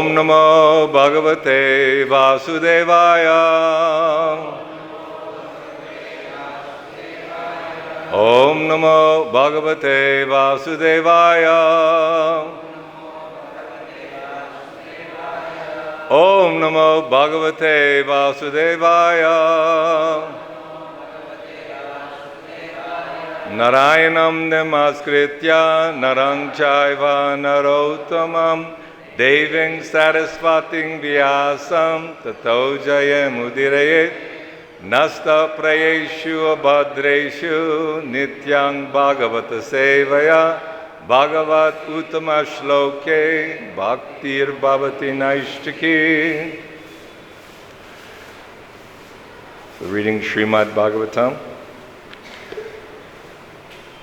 Om Namo Bhagavate Vasudevaya. Om Namo Bhagavate Vasudevaya. Om Namo Bhagavate Vasudevaya. Narayanam Namaskritya Narang Chaiva Narottamam Deving Sarasvating Vyasam Tato Jayamudiraye Nasta Prayeshu Abhadreshu Nityang Bhagavata Sevaya Bhagavat Uttama Shloke Bhaktir Bhavati Naishtaki. So reading Srimad Bhagavatam,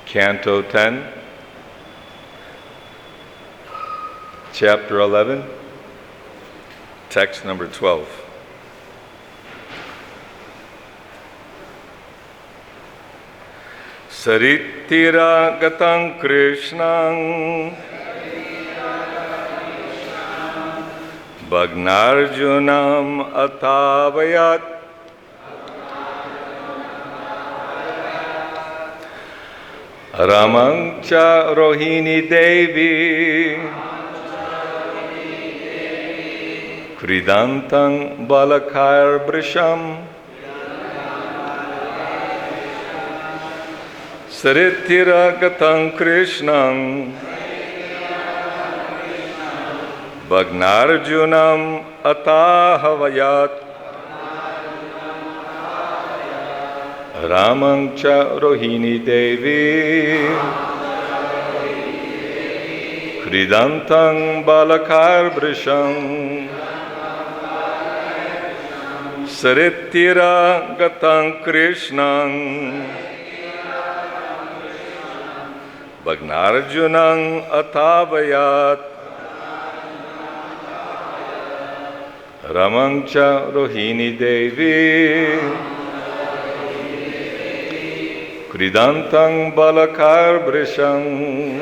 Canto 10, Chapter 11, Text number 12. Saritira Gatang Krishnang Bhagnarjunam Atavayat Ramang cha Rohini Devi Kridantang Balakar Brisham Saritira Gatang Krishnam Bhagnarjunam Atahavayat Ramang cha Rohini Devi Kridantang Balakar Brisham Saritira Gatang Krishnam Bhagnarjunam Atavayat Ramang cha Rohini Devi Kridantang Balakar Brisham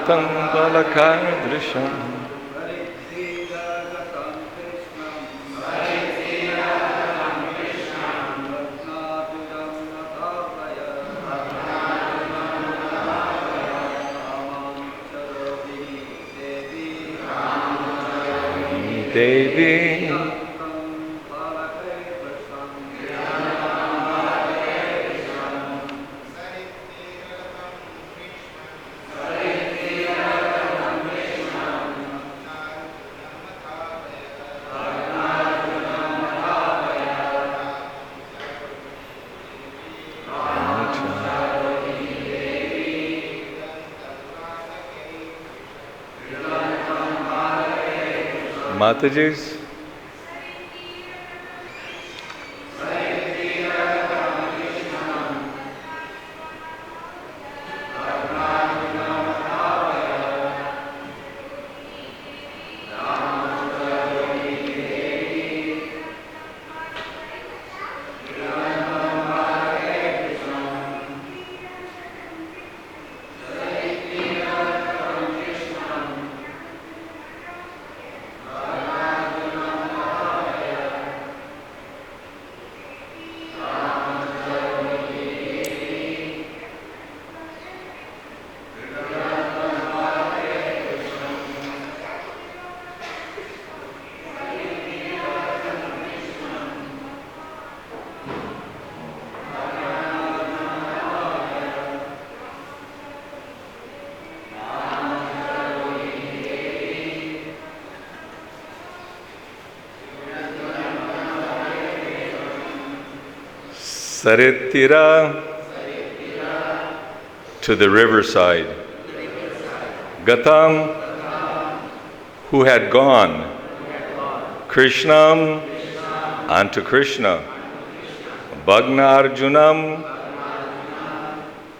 Balakar Drisham Devi Mataji's. Saritira to the riverside. Gatam, who had gone. Krishnam, unto Krishna. Bhagna Arjunam,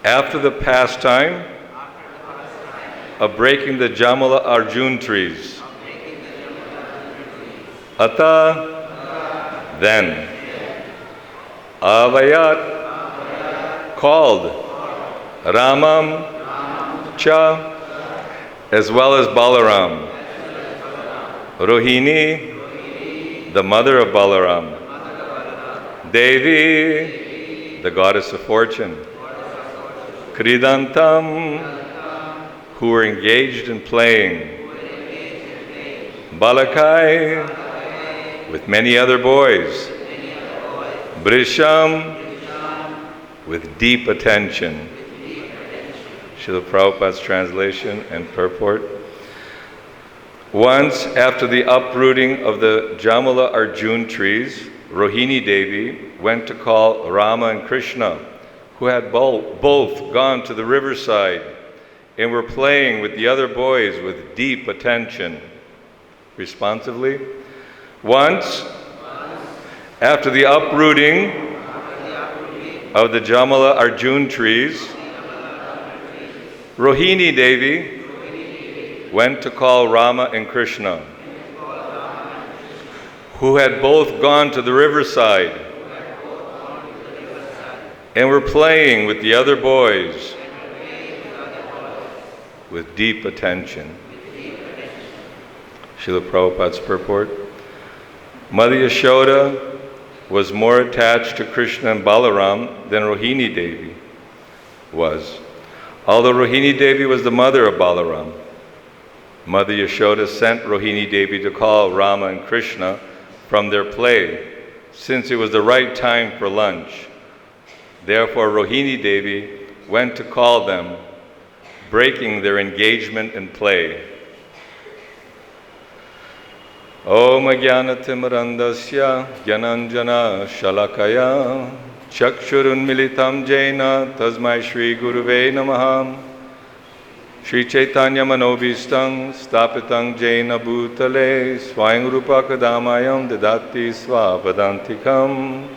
after the pastime of breaking the Jamala Arjun trees. Ata, then. Avayat, called. Ramam, cha, as well as Balaram. Rohini, the mother of Balaram. Devi, the goddess of fortune. Kridantam, who were engaged in playing. Balakai, with many other boys. Brisham, with deep attention. Srila Prabhupada's translation and purport. Once, after the uprooting of the Jamala Arjun trees, Rohini Devi went to call Rama and Krishna, who had both gone to the riverside and were playing with the other boys with deep attention. Responsively. Once, after the uprooting of the Jamala Arjun trees, Rohini Devi went to call Rama and Krishna, who had both gone to the riverside and were playing with the other boys with deep attention. Srila Prabhupada's purport. Mother Yashoda was more attached to Krishna and Balaram than Rohini Devi was. Although Rohini Devi was the mother of Balaram, Mother Yashoda sent Rohini Devi to call Rama and Krishna from their play, since it was the right time for lunch. Therefore, Rohini Devi went to call them, breaking their engagement in play. Om Jnanatimirandasya Jnananjana Shalakaya Chakshurunmilitam Jena Tasmai Shri Guruve Namaha Shri Chaitanya Manobhishtam Stapitang Jena Bhutale Swayam Rupa Kadamayam Dadati Svapadantikam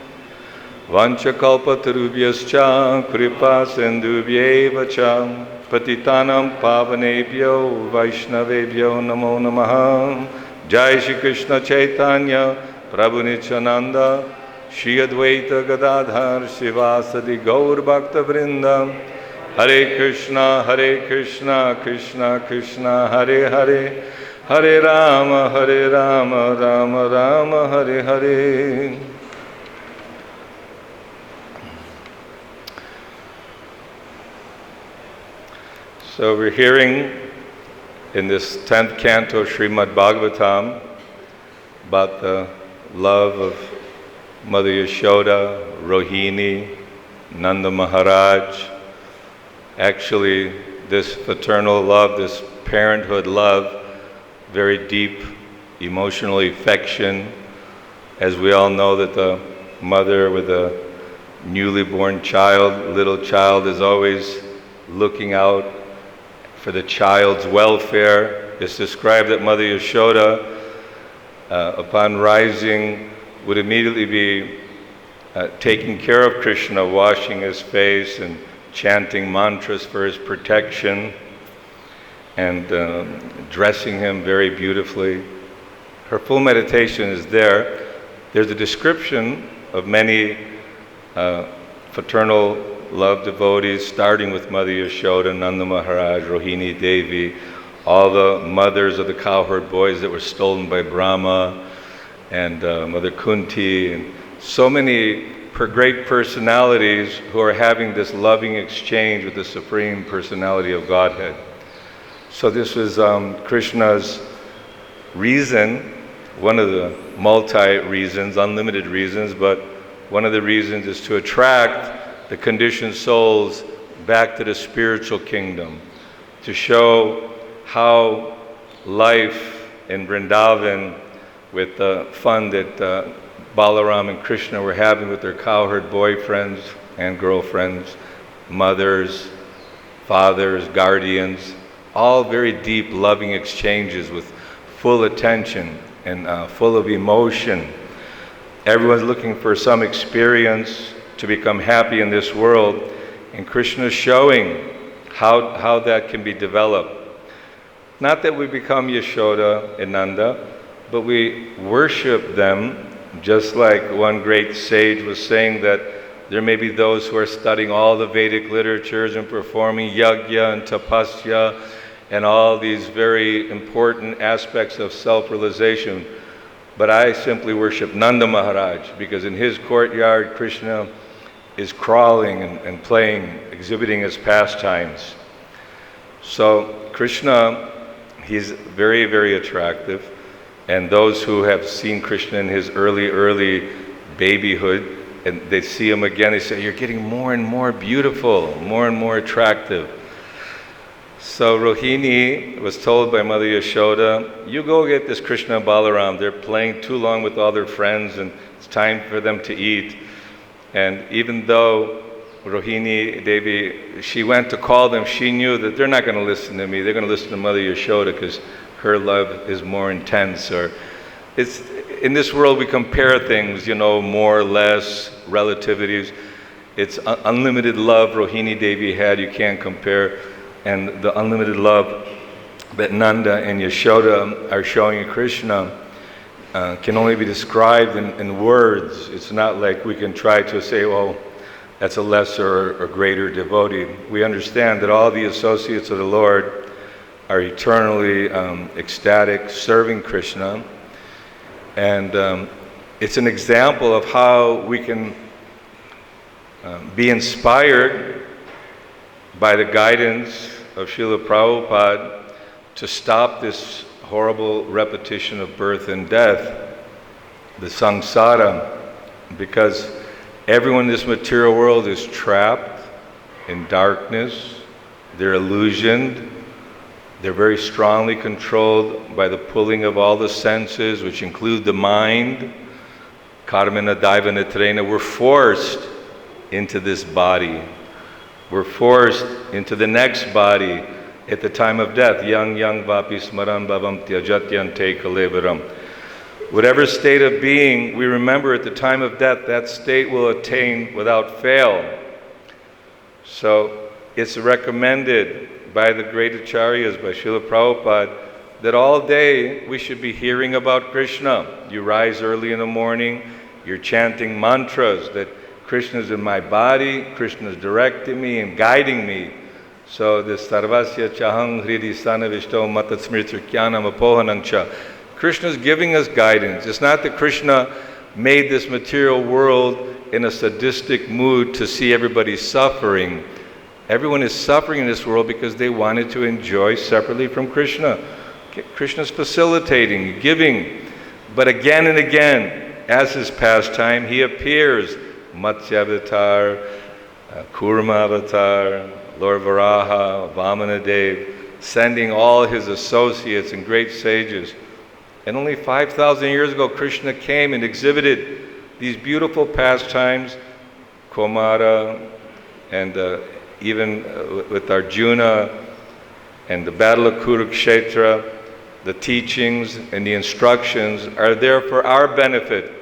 Vanchakalpatarubhyascha Kripa Sindhubhyeva cha Patitanam Pavanebhyo Vaishnavebhyo Namo Namaha. Jai Shri Krishna Chaitanya Prabhu Nityananda Shri Advaita Gadadhar Sivasadi Gaur Bhakta Vrinda Hare Krishna Krishna Krishna Hare Hare Hare Rama Rama Rama Hare Hare. So we're hearing in this 10th canto of Srimad Bhagavatam about the love of Mother Yashoda, Rohini, Nanda Maharaj. Actually, this fraternal love, this parenthood love, very deep emotional affection. As we all know that the mother with a newly born child, little child, is always looking out for the child's welfare. It's described that Mother Yashoda, upon rising, would immediately be taking care of Krishna, washing his face and chanting mantras for his protection and dressing him very beautifully. Her full meditation is there. There's a description of many fraternal love devotees, starting with Mother Yashoda, Nanda Maharaj, Rohini Devi, all the mothers of the cowherd boys that were stolen by Brahma, and Mother Kunti, and so many great personalities who are having this loving exchange with the Supreme Personality of Godhead. So this was Krishna's reason, one of the multi-reasons, unlimited reasons, but one of the reasons is to attract the conditioned souls back to the spiritual kingdom, to show how life in Vrindavan, with the fun that Balaram and Krishna were having with their cowherd boyfriends and girlfriends, mothers, fathers, guardians, all very deep, loving exchanges with full attention and full of emotion. Everyone's looking for some experience to become happy in this world. And Krishna is showing how that can be developed. Not that we become Yashoda and Nanda, but we worship them, just like one great sage was saying that there may be those who are studying all the Vedic literatures and performing yajna and tapasya and all these very important aspects of self-realization. But I simply worship Nanda Maharaj, because in his courtyard, Krishna is crawling and playing, exhibiting his pastimes. So Krishna, he's very, very attractive. And those who have seen Krishna in his early babyhood, and they see him again, they say, you're getting more and more beautiful, more and more attractive. So Rohini was told by Mother Yashoda, you go get this Krishna and Balaram. They're playing too long with all their friends and it's time for them to eat. And even though Rohini Devi, she went to call them, she knew that they're not going to listen to me. They're going to listen to Mother Yashoda because her love is more intense. Or it's in this world we compare things, more, less, relativities. It's unlimited love Rohini Devi had, you can't compare. And the unlimited love that Nanda and Yashoda are showing Krishna can only be described in words. It's not like we can try to say, well, that's a lesser or greater devotee. We understand that all the associates of the Lord are eternally ecstatic, serving Krishna. And it's an example of how we can be inspired by the guidance of Srila Prabhupada to stop this horrible repetition of birth and death, the samsara, because everyone in this material world is trapped in darkness, they're illusioned, they're very strongly controlled by the pulling of all the senses, which include the mind. Karmana daivana trena, we're forced into this body. We're forced into the next body at the time of death. Yang vapi smaran bhavam tyajatyante kalevaram. Whatever state of being we remember at the time of death, that state will attain without fail. So it's recommended by the great acharyas, by Srila Prabhupada, that all day we should be hearing about Krishna. You rise early in the morning, you're chanting mantras that Krishna is in my body, Krishna is directing me and guiding me. So this sarvasya chahang hridi sana vishto matatsmritrikyanam apohanangcha. Krishna is giving us guidance. It's not that Krishna made this material world in a sadistic mood to see everybody suffering. Everyone is suffering in this world because they wanted to enjoy separately from Krishna. Krishna is facilitating, giving. But again and again, as his pastime, he appears. Matsya Avatar, Kurma Avatar, Lord Varaha, Vamanadev, sending all his associates and great sages. And only 5,000 years ago, Krishna came and exhibited these beautiful pastimes, Komara, and even with Arjuna, and the Battle of Kurukshetra, the teachings and the instructions are there for our benefit,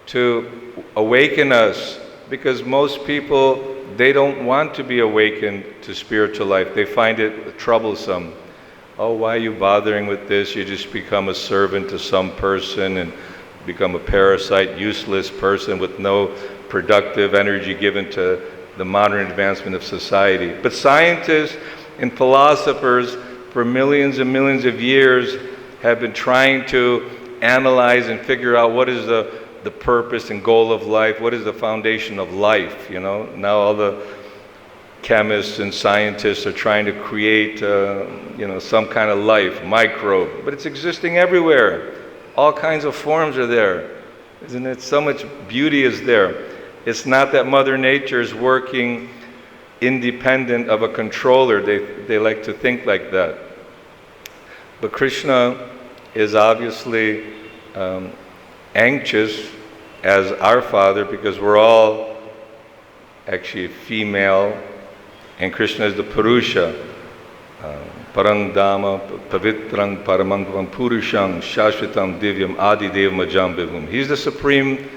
to awaken us, because most people, they don't want to be awakened to spiritual life. They find it troublesome. Oh, why are you bothering with this? You just become a servant to some person and become a parasite, useless person with no productive energy given to the modern advancement of society. But scientists and philosophers for millions and millions of years have been trying to analyze and figure out what is the purpose and goal of life, what is the foundation of life, Now all the chemists and scientists are trying to create, some kind of life, microbe, but it's existing everywhere. All kinds of forms are there. Isn't it? So much beauty is there. It's not that Mother Nature is working independent of a controller. They like to think like that. But Krishna is obviously anxious as our Father, because we're all actually female, and Krishna is the Purusha. Parang Dhamma, Pavitrang Paramangvam Purushang, Shashvatam Divyam Adi Dev Majam Bivum. He's the supreme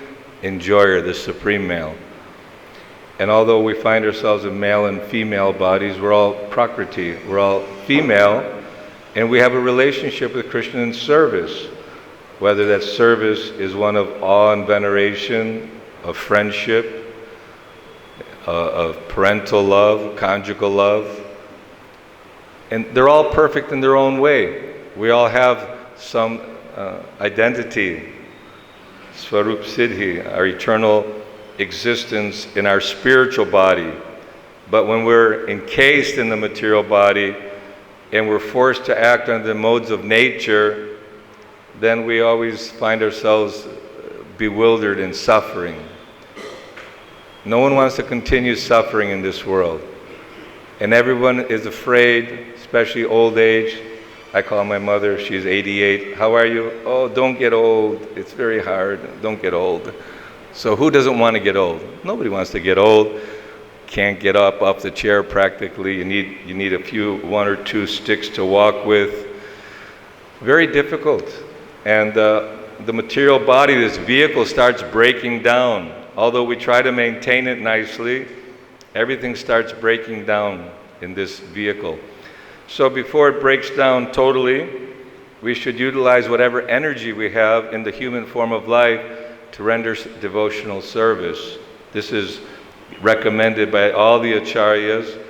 enjoyer, the supreme male. And although we find ourselves in male and female bodies, we're all Prakriti, we're all female, and we have a relationship with Krishna in service. Whether that service is one of awe and veneration, of friendship, of parental love, conjugal love. And they're all perfect in their own way. We all have some identity, Swarup Siddhi, our eternal existence in our spiritual body. But when we're encased in the material body and we're forced to act under the modes of nature, then we always find ourselves bewildered and suffering. No one wants to continue suffering in this world. And everyone is afraid, especially old age. I call my mother, she's 88. How are you? Oh, don't get old. It's very hard. Don't get old. So who doesn't want to get old? Nobody wants to get old. Can't get up off the chair practically. You need one or two sticks to walk with. Very difficult. And the material body, this vehicle, starts breaking down. Although we try to maintain it nicely, everything starts breaking down in this vehicle. So before it breaks down totally, we should utilize whatever energy we have in the human form of life to render devotional service. This is recommended by all the acharyas,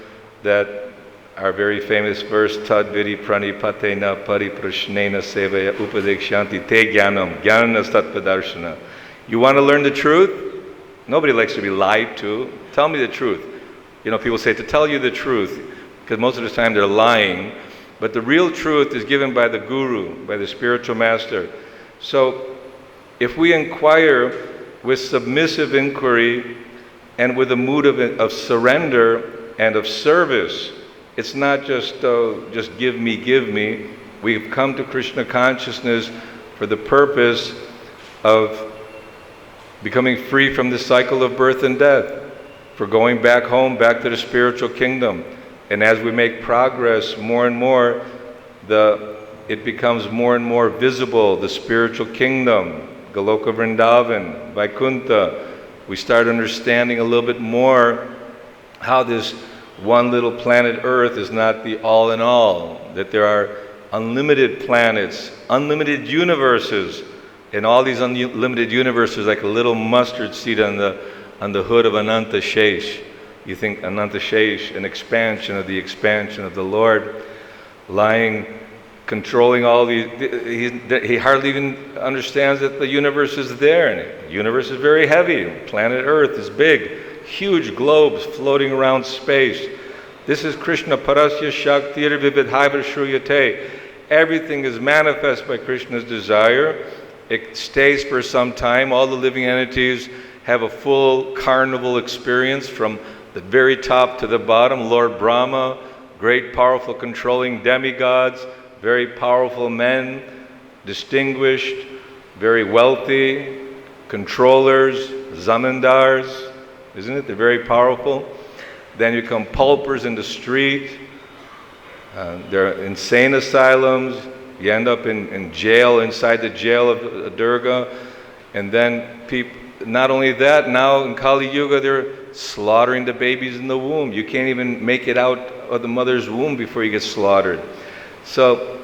that our very famous verse, Tadviri pranipatena pariprashnena sevaya upadekshanti te jnanam jnana satpadarshana. You want to learn the truth? Nobody likes to be lied to. Tell me the truth. You know, people say to tell you the truth, because most of the time they're lying. But the real truth is given by the Guru, by the spiritual master. So if we inquire with submissive inquiry and with a mood of surrender and of service, it's not just give me, give me. We've come to Krishna consciousness for the purpose of becoming free from the cycle of birth and death, for going back home, back to the spiritual kingdom. And as we make progress more and more, it becomes more and more visible, the spiritual kingdom, Goloka Vrindavan, Vaikuntha. We start understanding a little bit more how this one little planet Earth is not the all in all, that there are unlimited planets, unlimited universes, and all these unlimited universes like a little mustard seed on the hood of Ananta Shesh. You think Ananta Shesh, an expansion of the Lord, lying, controlling all these. He hardly even understands that the universe is there. And the universe is very heavy. Planet Earth is big, huge globes floating around space. This is Krishna Parasya Shaktir Vividhaiva Shruyate. Everything is manifest by Krishna's desire. It stays for some time. All the living entities have a full carnival experience from the very top to the bottom. Lord Brahma, great, powerful, controlling demigods, very powerful men, distinguished, very wealthy, controllers, zamindars, isn't it? They're very powerful. Then you come paupers in the street. There are insane asylums. You end up in jail, inside the jail of Durga. And then people, not only that, now in Kali Yuga, they're slaughtering the babies in the womb. You can't even make it out of the mother's womb before you get slaughtered. So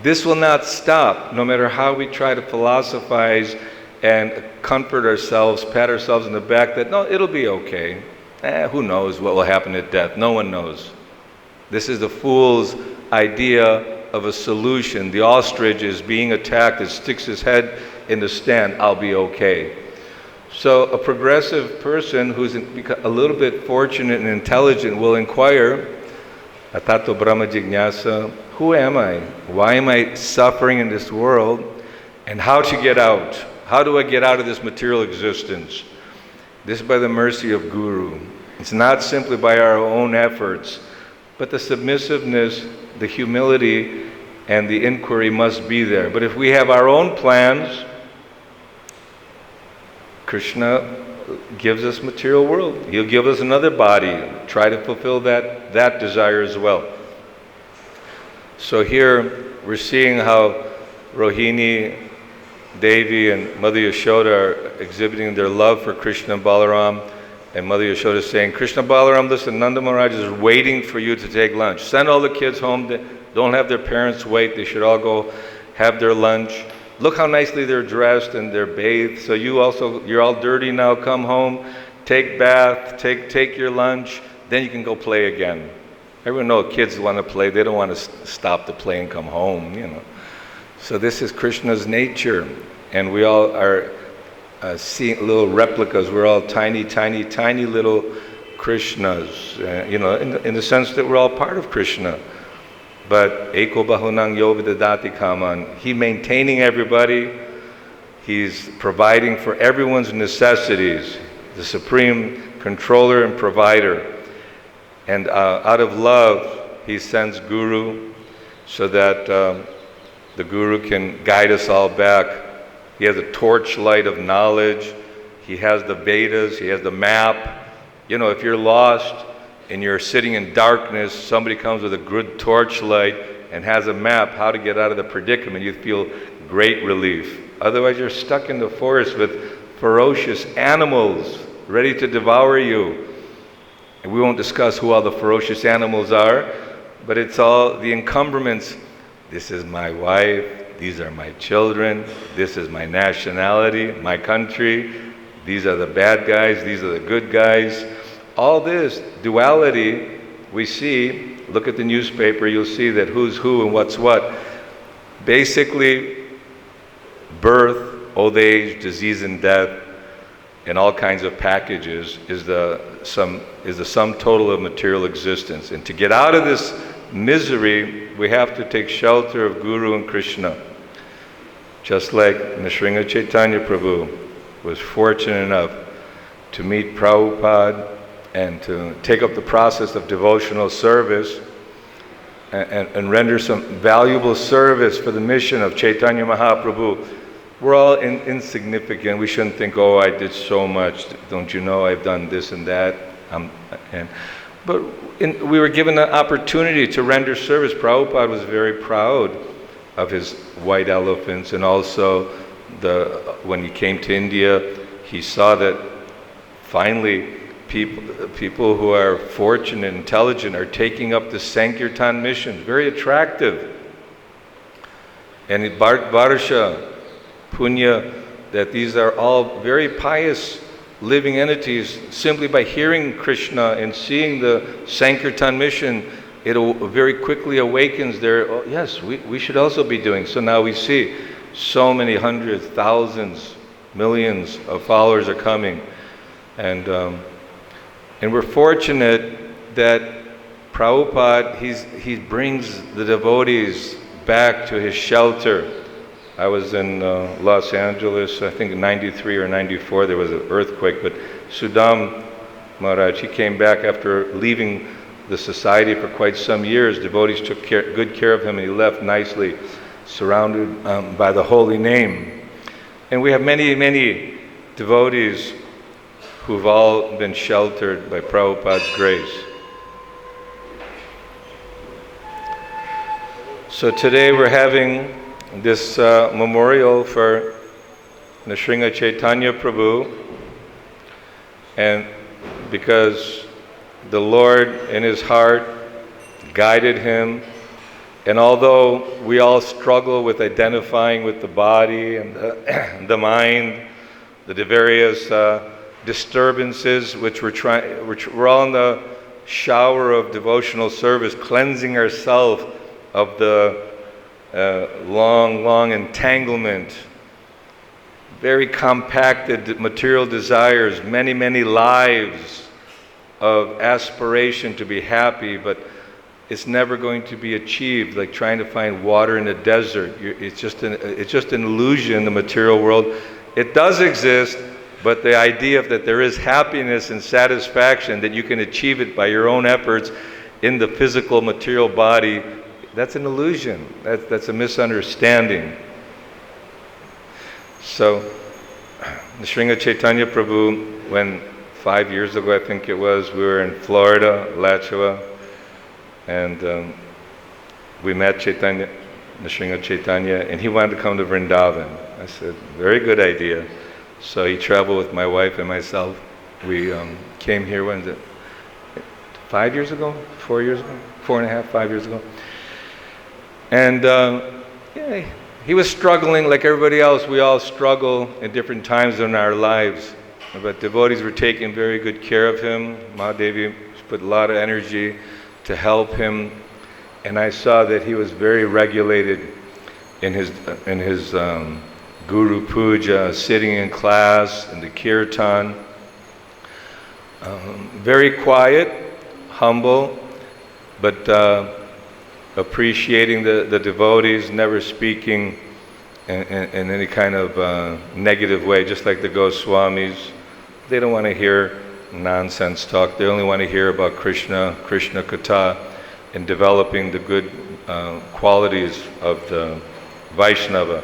this will not stop, no matter how we try to philosophize and comfort ourselves, pat ourselves in the back that, no, it'll be okay. Who knows what will happen at death? No one knows. This is the fool's idea of a solution. The ostrich is being attacked. It sticks his head in the stand. I'll be okay. So a progressive person who's a little bit fortunate and intelligent will inquire, Atato Brahma Jignasa, who am I? Why am I suffering in this world? And how to get out? How do I get out of this material existence? This is by the mercy of Guru. It's not simply by our own efforts, but the submissiveness, the humility, and the inquiry must be there. But if we have our own plans, Krishna gives us material world. He'll give us another body. Try to fulfill that desire as well. So here we're seeing how Rohini, Devi, and Mother Yashoda are exhibiting their love for Krishna and Balaram, And Mother Yashoda is saying, Krishna Balaram, listen, Nanda Maharaj is waiting for you to take lunch. Send all the kids home. Don't have their parents wait. They should all go have their lunch. Look how nicely they're dressed and they're bathed. So you're all dirty now. Come home, take bath, take your lunch. Then you can go play again. Everyone knows kids want to play. They don't want to stop the play and come home, So this is Krishna's nature. And we all are seeing little replicas. We're all tiny, tiny, tiny little Krishnas, in the sense that we're all part of Krishna. But Eko Bahunang Yovidadati Kaman, He maintaining everybody, He's providing for everyone's necessities, the supreme controller and provider. And out of love, He sends Guru so that the Guru can guide us all back. He has a torchlight of knowledge. He has the Vedas. He has the map. If you're lost and you're sitting in darkness, somebody comes with a good torchlight and has a map how to get out of the predicament, you feel great relief. Otherwise, you're stuck in the forest with ferocious animals ready to devour you. And we won't discuss who all the ferocious animals are, but it's all the encumbrance. This is my wife. These are my children. This is my nationality, my country. These are the bad guys. These are the good guys. All this duality we see. Look at the newspaper. You'll see that who's who and what's what. Basically, birth, old age, disease, and death, and all kinds of packages is the sum total of material existence. And to get out of this misery, we have to take shelter of Guru and Krishna. Just like Nrsingha Chaitanya Prabhu was fortunate enough to meet Prabhupada and to take up the process of devotional service and render some valuable service for the mission of Chaitanya Mahaprabhu. We're all insignificant. We shouldn't think, oh, I did so much. Don't you know I've done this and that? But we were given an opportunity to render service. Prabhupada was very proud of his white elephants, and also when he came to India, he saw that finally people who are fortunate and intelligent are taking up the Sankirtan mission. Very attractive. And in Varsha, Punya, that these are all very pious living entities. Simply by hearing Krishna and seeing the Sankirtan mission, it very quickly awakens their, yes, we should also be doing. So now we see so many hundreds, thousands, millions of followers are coming. And we're fortunate that Prabhupada, he brings the devotees back to his shelter. I was in Los Angeles, I think in 93 or 94, there was an earthquake, but Sudam Maharaj, he came back after leaving the society for quite some years. Devotees took good care of him, and he left nicely, surrounded by the holy name. And we have many, many devotees who've all been sheltered by Prabhupada's grace. So today we're having this memorial for Nrsingha Chaitanya Prabhu, and because the Lord in his heart guided him, and although we all struggle with identifying with the body and the mind, the various disturbances which we're all in the shower of devotional service, cleansing ourselves of the long entanglement, very compacted material desires, many lives of aspiration to be happy, but it's never going to be achieved, like trying to find water in a desert. It's just an illusion, the material world. It does exist, but the idea that there is happiness and satisfaction, that you can achieve it by your own efforts in the physical material body, that's an illusion. That's a misunderstanding. So, Nrsingha Chaitanya Prabhu, when 5 years ago, I think it was, we were in Florida, Alachua, and we met Nrsingha Chaitanya, and he wanted to come to Vrindavan. I said, very good idea. So he traveled with my wife and myself, We came here, when is it? 5 years ago? 4 years ago? 4.5, 5 years ago. And yeah, he was struggling like everybody else. We all struggle in different times in our lives. But devotees were taking very good care of him. Mahadevi put a lot of energy to help him. And I saw that he was very regulated in his Guru Puja, sitting in class, in the Kirtan. Very quiet, humble, but appreciating the devotees, never speaking in any kind of negative way, just like the Goswamis. They don't want to hear nonsense talk. They only want to hear about Krishna, Krishna Katha, and developing the good qualities of the Vaishnava.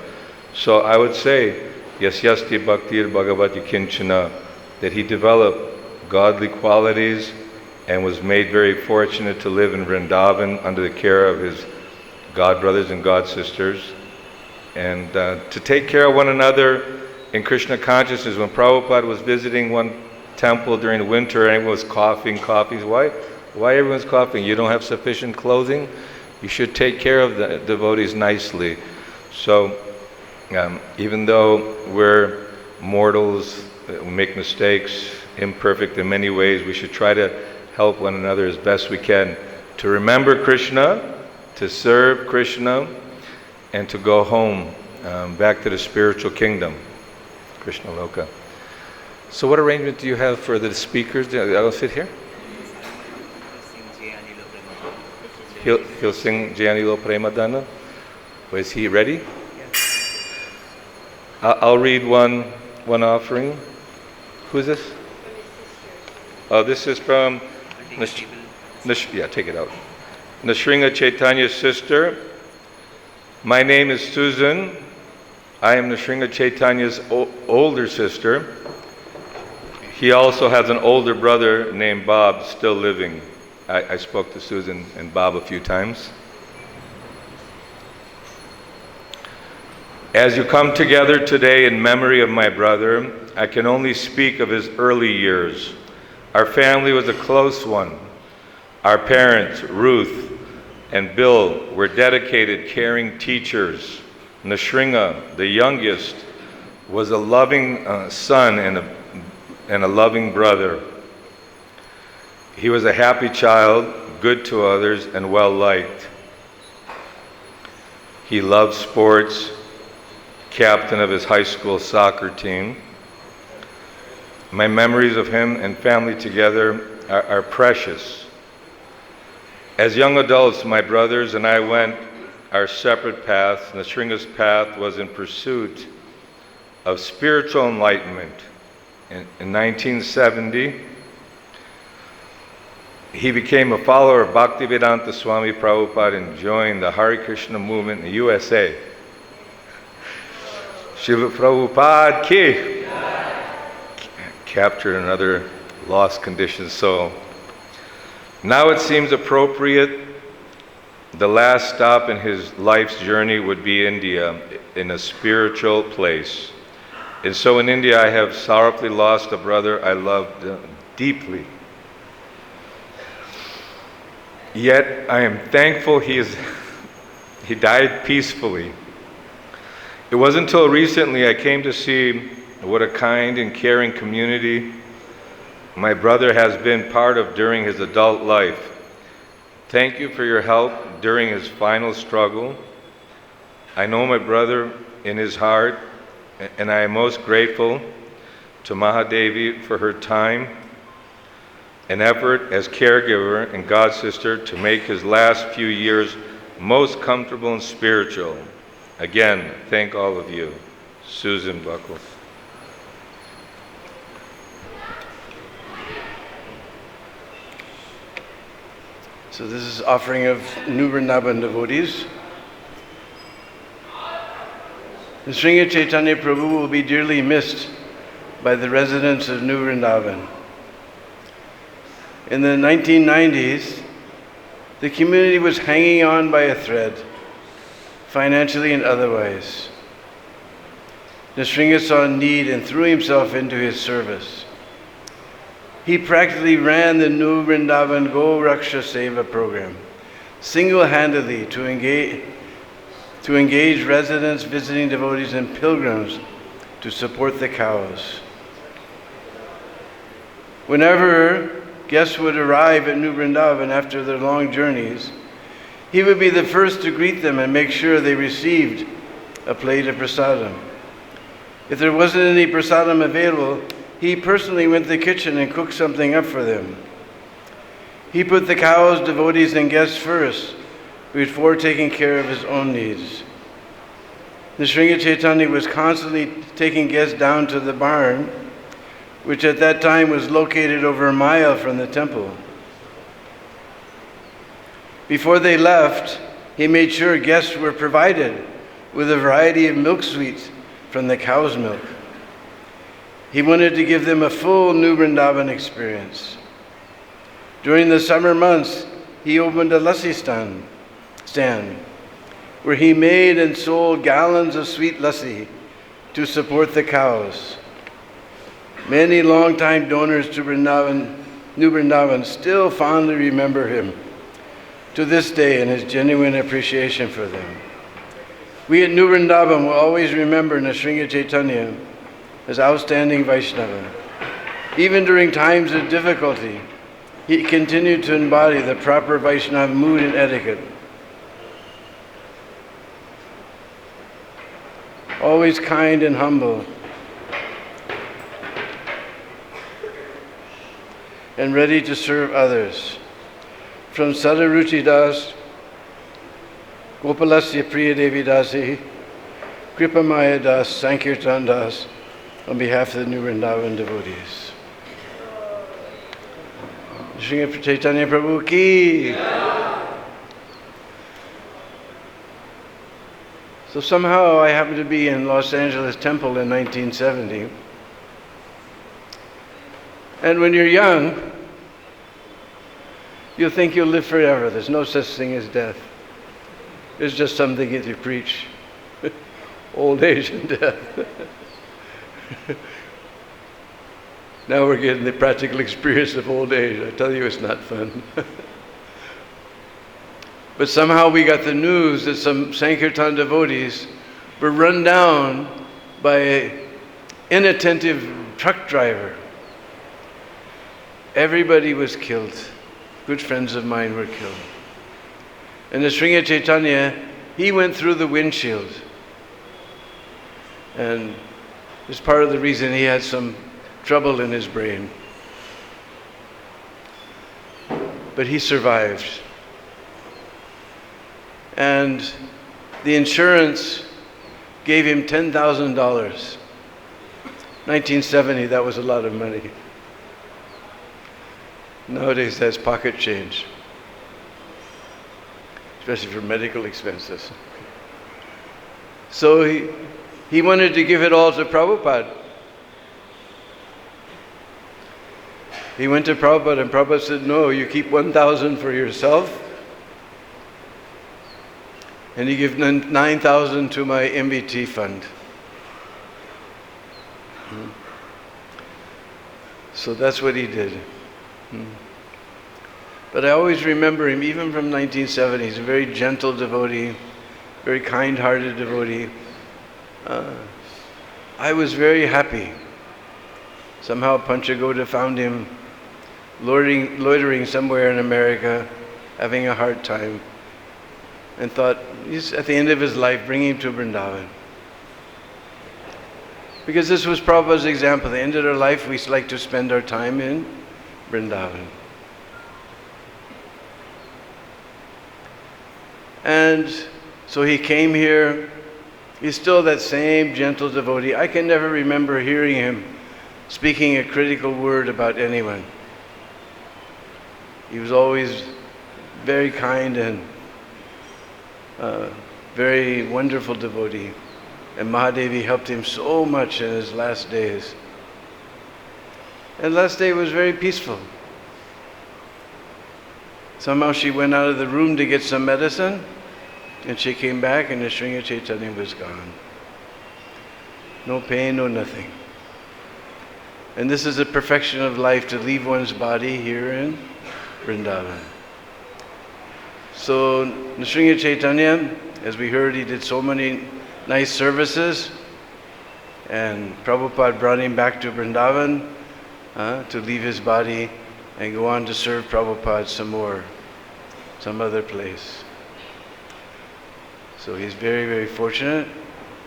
So I would say, Yasyasti Bhaktir Bhagavati Kinchana, that he developed godly qualities and was made very fortunate to live in Vrindavan under the care of his god brothers and god sisters, and to take care of one another in Krishna consciousness. When Prabhupada was visiting one temple during the winter, everyone was coughing. Why everyone's coughing? You don't have sufficient clothing? You should take care of the devotees nicely. So even though we're mortals, we make mistakes, imperfect in many ways, we should try to help one another as best we can to remember Krishna, to serve Krishna, and to go home, back to the spiritual kingdom, Krishna Loka. So what arrangement do you have for the speakers? I'll sit here? He'll sing Jayanilo Premadana. Is he ready? I'll read one offering. Who is this? Oh, this is from yeah, take it out. Nrsingha Chaitanya's sister. My name is Susan. I am Nrsingha Chaitanya's older sister. He also has an older brother named Bob, still living. I spoke to Susan and Bob a few times. As you come together today in memory of my brother, I can only speak of his early years. Our family was a close one. Our parents, Ruth and Bill, were dedicated, caring teachers. Nrsingha, the youngest, was a loving son and a loving brother. He was a happy child, good to others, and well-liked. He loved sports, captain of his high school soccer team. My memories of him and family together are precious. As young adults, my brothers and I went our separate paths. Nrsingha's path was in pursuit of spiritual enlightenment. In 1970, he became a follower of Bhaktivedanta Swami Prabhupada and joined the Hare Krishna movement in the USA. Shiva Prabhupada ki! Captured another lost condition soul. Now it seems appropriate. The last stop in his life's journey would be India, in a spiritual place. And so in India I have sorrowfully lost a brother I loved deeply. Yet I am thankful he died peacefully. It wasn't until recently I came to see what a kind and caring community my brother has been part of during his adult life. Thank you for your help during his final struggle. I know my brother in his heart, and I am most grateful to Mahadevi for her time and effort as caregiver and god sister to make his last few years most comfortable and spiritual. Again, thank all of you. Susan Buckle. So this is offering of New Vrindavan devotees. Nrsingha Chaitanya Prabhu will be dearly missed by the residents of New Vrindavan. In the 1990s, the community was hanging on by a thread, financially and otherwise. Nrsingha saw need and threw himself into his service. He practically ran the New Vrindavan Go Raksha Seva program, single-handedly to engage residents, visiting devotees, and pilgrims to support the cows. Whenever guests would arrive at New Vrindavan after their long journeys, he would be the first to greet them and make sure they received a plate of prasadam. If there wasn't any prasadam available, he personally went to the kitchen and cooked something up for them. He put the cows, devotees, and guests first before taking care of his own needs. Nrsingha Chaitanya was constantly taking guests down to the barn, which at that time was located over a mile from the temple. Before they left, he made sure guests were provided with a variety of milk sweets from the cow's milk. He wanted to give them a full New Vrindavan experience. During the summer months, he opened a lassi stand where he made and sold gallons of sweet lassi to support the cows. Many long-time donors to New Vrindavan still fondly remember him to this day and his genuine appreciation for them. We at New Vrindavan will always remember Nrsingha Chaitanya as outstanding Vaishnava. Even during times of difficulty, he continued to embody the proper Vaishnava mood and etiquette. Always kind and humble, and ready to serve others. From Sadaruchi Das, Gopalasya Priya Devi Dasi, Kripamaya Das, Sankirtan Das, on behalf of the New Vrindavan devotees. Sri Chaitanya Prabhu Ki. So somehow I happened to be in Los Angeles Temple in 1970. And when you're young, you think you'll live forever. There's no such thing as death. It's just something that you preach. Old age and death. Now we're getting the practical experience of old age. I tell you, it's not fun. But somehow we got the news that some Sankirtan devotees were run down by an inattentive truck driver. Everybody was killed. Good friends of mine were killed. And Nrsingha Chaitanya, he went through the windshield. And it's part of the reason he had some trouble in his brain. But he survived. And the insurance gave him $10,000. 1970, that was a lot of money. Nowadays, that's pocket change, especially for medical expenses. So he wanted to give it all to Prabhupada. He went to Prabhupada, and Prabhupada said, no, you keep 1,000 for yourself, and you give 9,000 to my MBT fund. So that's what he did. But I always remember him, even from 1970. He's a very gentle devotee, very kind-hearted devotee. I was very happy. Somehow Panchagoda found him loitering somewhere in America, having a hard time, and thought, he's at the end of his life, bring him to Vrindavan. Because this was Prabhupada's example. At the end of our life, we like to spend our time in Vrindavan. And so he came here. He's still that same gentle devotee. I can never remember hearing him speaking a critical word about anyone. He was always very kind and very wonderful devotee. And Mahadevi helped him so much in his last days. And last day was very peaceful. Somehow she went out of the room to get some medicine, and she came back and Nrsingha Chaitanya was gone. No pain, no nothing. And this is the perfection of life, to leave one's body here in Vrindavan. So Nrsingha Chaitanya, as we heard, he did so many nice services, and Prabhupada brought him back to Vrindavan to leave his body and go on to serve Prabhupada some other place. So he's very, very fortunate.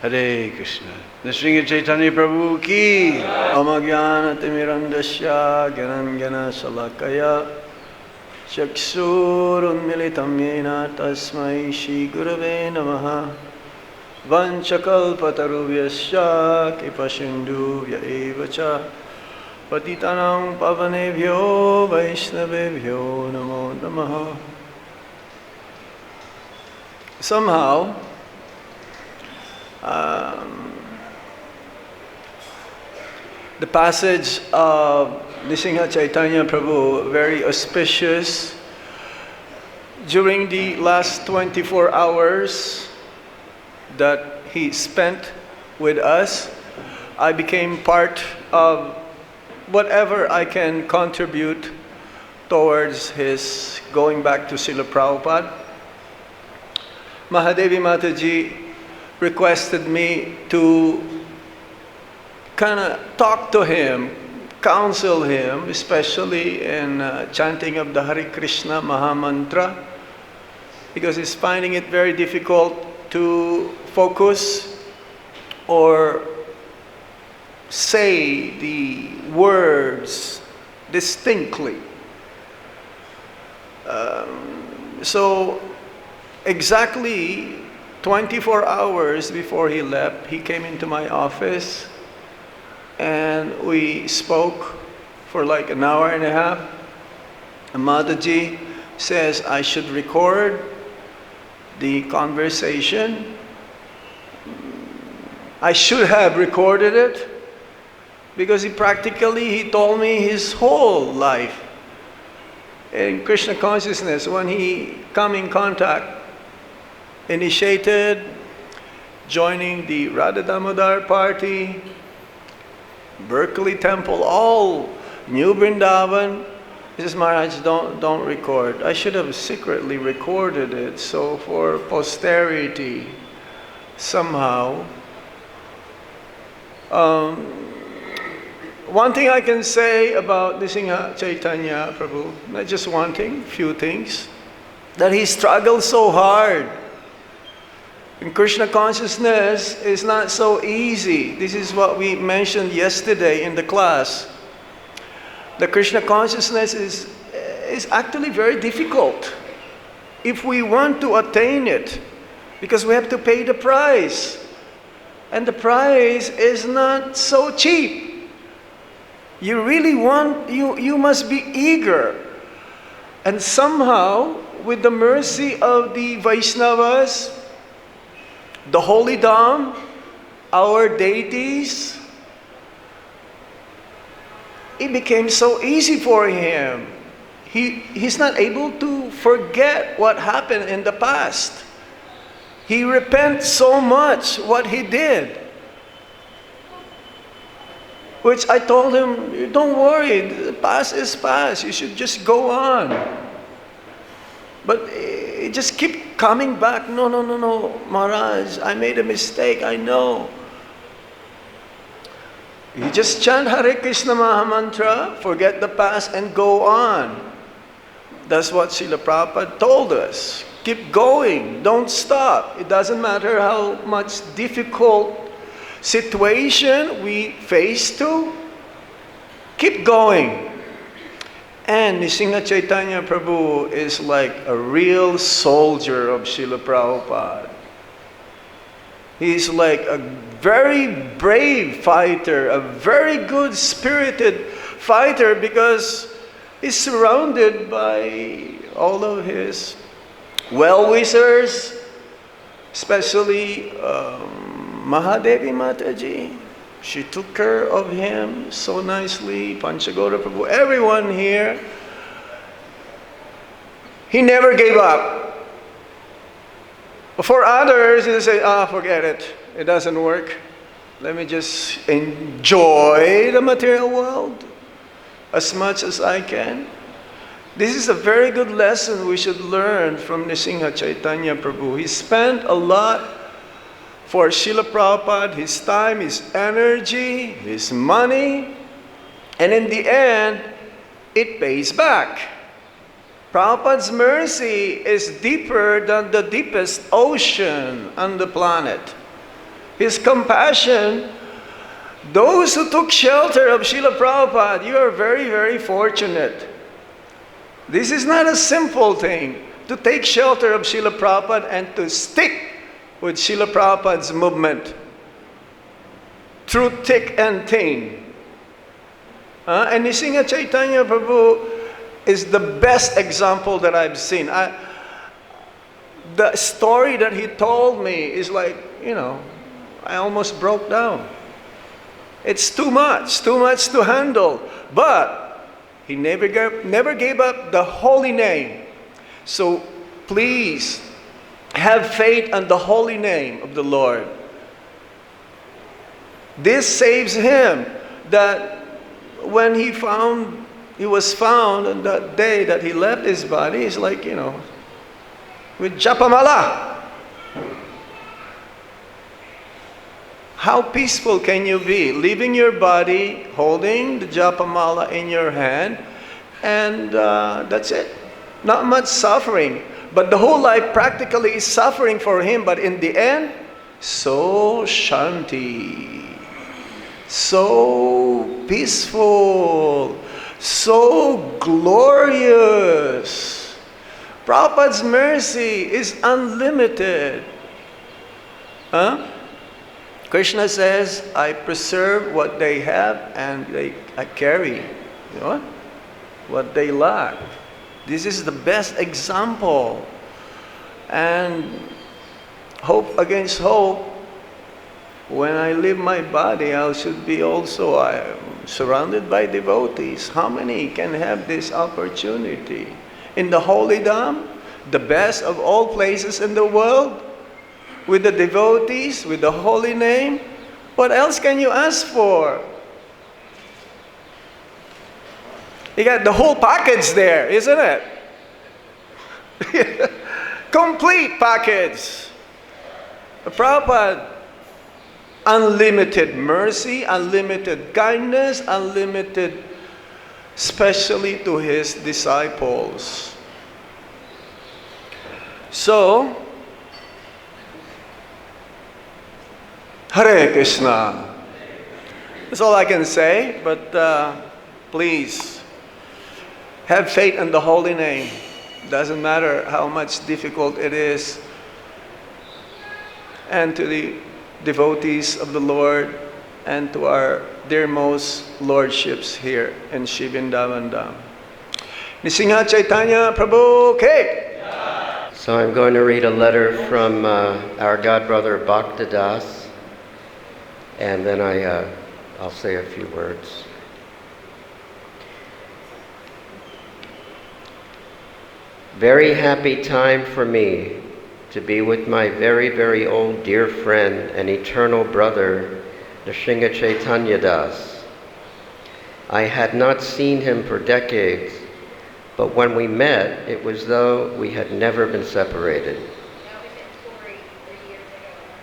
Hare Krishna. Nrsingha Chaitanya Prabhu ki. Amagyana timirandasya gyanangana salakaya chakshurun militam yena tasmai shri gurave namaha vanchakalpatarubhyasya kipasindubhya evacha patitanam pavanebhyo vaishnavebhyo namo namaha. Somehow, the passage of Nrsingha Chaitanya Prabhu, very auspicious. During the last 24 hours that he spent with us, I became part of whatever I can contribute towards his going back to Srila Prabhupada. Mahadevi Mataji requested me to kind of talk to him, counsel him, especially in chanting of the Hare Krishna Mahamantra, because he's finding it very difficult to focus or say the words distinctly. So exactly 24 hours before he left, he came into my office and we spoke for like an hour and a half. And Mataji says I should record the conversation. I should have recorded it because he told me his whole life in Krishna consciousness. When he come in contact, initiated, joining the Radha Damodar party, Berkeley Temple, all New Vrindavan. He says, Maharaj, don't record. I should have secretly recorded it, so for posterity, somehow. One thing I can say about Nrsingha Chaitanya Prabhu, not just one thing, few things, that he struggled so hard. In Krishna consciousness is not so easy. This is what we mentioned yesterday in the class. The Krishna consciousness is actually very difficult if we want to attain it, because we have to pay the price. And the price is not so cheap. You really you must be eager. And somehow, with the mercy of the Vaishnavas, the Holy Dham, our deities, it became so easy for him. He's not able to forget what happened in the past. He repents so much what he did. Which I told him, don't worry, the past is past. You should just go on. But it just keep coming back. No, Maharaj, I made a mistake, I know. You just chant Hare Krishna Mahamantra, forget the past and go on. That's what Srila Prabhupada told us. Keep going, don't stop. It doesn't matter how much difficult situation we face to, keep going. And Nrsingha Chaitanya Prabhu is like a real soldier of Srila Prabhupada. He's like a very brave fighter, a very good spirited fighter, because he's surrounded by all of his well-wishers, especially Mahadevi Mataji. She took care of him so nicely. Panchagora Prabhu, everyone here. He never gave up. For others, they say, forget it. It doesn't work. Let me just enjoy the material world as much as I can. This is a very good lesson we should learn from Nrsingha Chaitanya Prabhu. He spent a lot for Srila Prabhupada, his time, his energy, his money, and in the end, it pays back. Prabhupada's mercy is deeper than the deepest ocean on the planet. His compassion, those who took shelter of Srila Prabhupada, you are very, very fortunate. This is not a simple thing, to take shelter of Srila Prabhupada and to stick with Srila Prabhupada's movement through thick and thin. And Nrsingha Chaitanya Prabhu is the best example that I've seen. The story that he told me is like, I almost broke down. It's too much to handle. But he never gave up the holy name. So please have faith on the holy name of the Lord. This saves him, that when he was found on that day that he left his body, it's like, with japamala. How peaceful can you be? Leaving your body, holding the japamala in your hand, and that's it. Not much suffering. But the whole life practically is suffering for him. But in the end, so shanti, so peaceful, so glorious. Prabhupada's mercy is unlimited. Krishna says, I preserve what they have and I carry what they lack. This is the best example. And hope against hope, when I leave my body, I should be also surrounded by devotees. How many can have this opportunity? In the Holy Dham, the best of all places in the world, with the devotees, with the holy name, what else can you ask for? You got the whole package there, isn't it? Complete package. Prabhupada, unlimited mercy, unlimited kindness, unlimited, especially to his disciples. So, Hare Krishna. That's all I can say, but please, have faith in the holy name. Doesn't matter how much difficult it is. And to the devotees of the Lord and to our dearmost lordships here in Shri Vrindavan Dham. Nrsingha Chaitanya Prabhu Ke. So I'm going to read a letter from our godbrother Bhaktidas, and then I'll say a few words. Very happy time for me to be with my very, very old dear friend and eternal brother, Nrsingha Chaitanya Das. I had not seen him for decades, but when we met, it was though we had never been separated.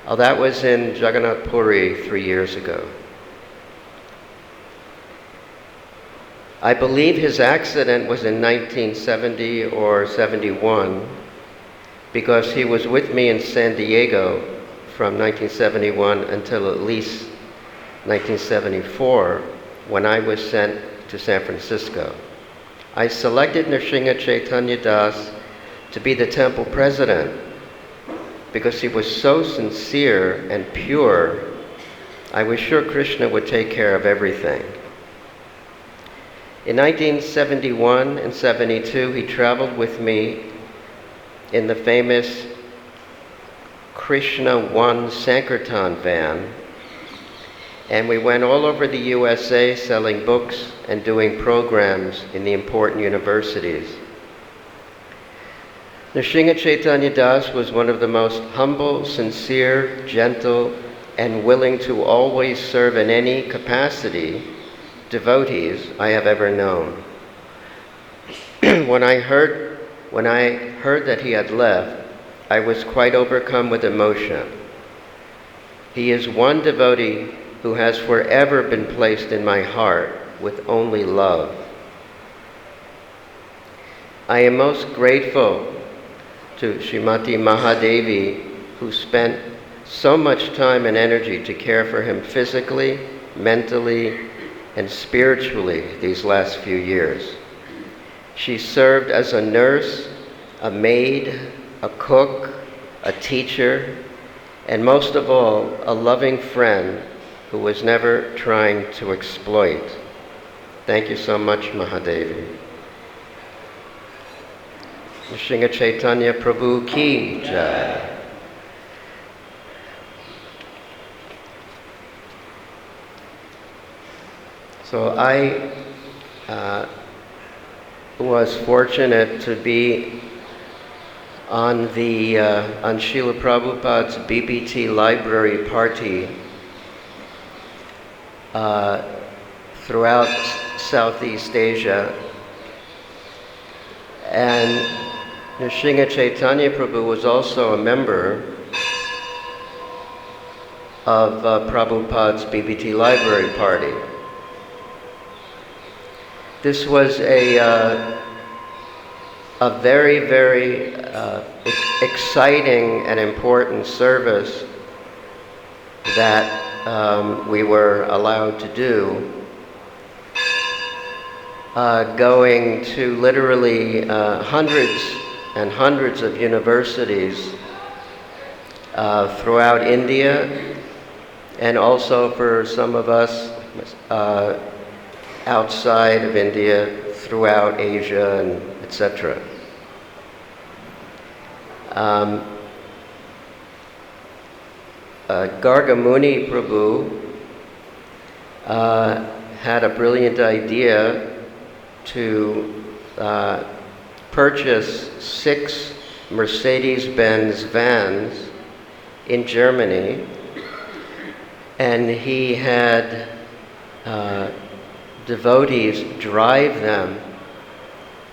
Oh, that was in Jagannath Puri 3 years ago. I believe his accident was in 1970 or 71, because he was with me in San Diego from 1971 until at least 1974, when I was sent to San Francisco. I selected Nrsingha Chaitanya Das to be the temple president because he was so sincere and pure. I was sure Krishna would take care of everything. In 1971 and 72, he traveled with me in the famous Krishna One Sankirtan van, and we went all over the USA selling books and doing programs in the important universities. Nrsingha Chaitanya Das was one of the most humble, sincere, gentle, and willing to always serve in any capacity devotees I have ever known. When I heard that he had left, I was quite overcome with emotion. He is one devotee who has forever been placed in my heart with only love. I am most grateful to Srimati Mahadevi, who spent so much time and energy to care for him physically, mentally, and spiritually these last few years. She served as a nurse, a maid, a cook, a teacher, and most of all, a loving friend who was never trying to exploit. Thank you so much, Mahadevi. Nrsingha Chaitanya Prabhu Ki Jai. So I was fortunate to be on Srila Prabhupada's BBT library party throughout Southeast Asia, and Nrsingha Chaitanya Prabhu was also a member of Prabhupada's BBT library party. This was a very, very exciting and important service that we were allowed to do, going to literally hundreds and hundreds of universities throughout India, and also for some of us outside of India, throughout Asia, and etc. Gargamuni Prabhu had a brilliant idea to purchase 6 Mercedes-Benz vans in Germany, and he had devotees drive them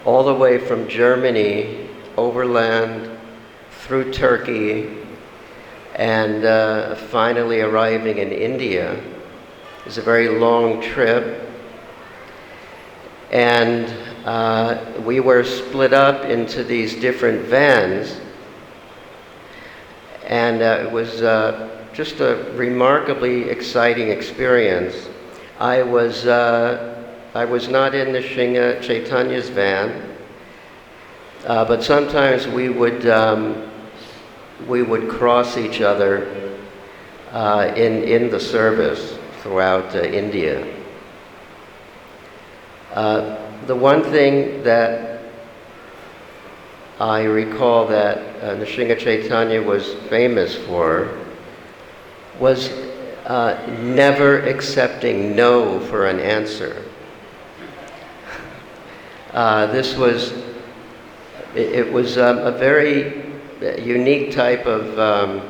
all the way from Germany, overland, through Turkey, and finally arriving in India. It was a very long trip, and we were split up into these different vans, and it was just a remarkably exciting experience. I was not in Nrsingha Chaitanya's van, but sometimes we would cross each other in the service throughout India. The one thing that I recall that Nrsingha Chaitanya was famous for was never accepting no for an answer. It was a very unique type of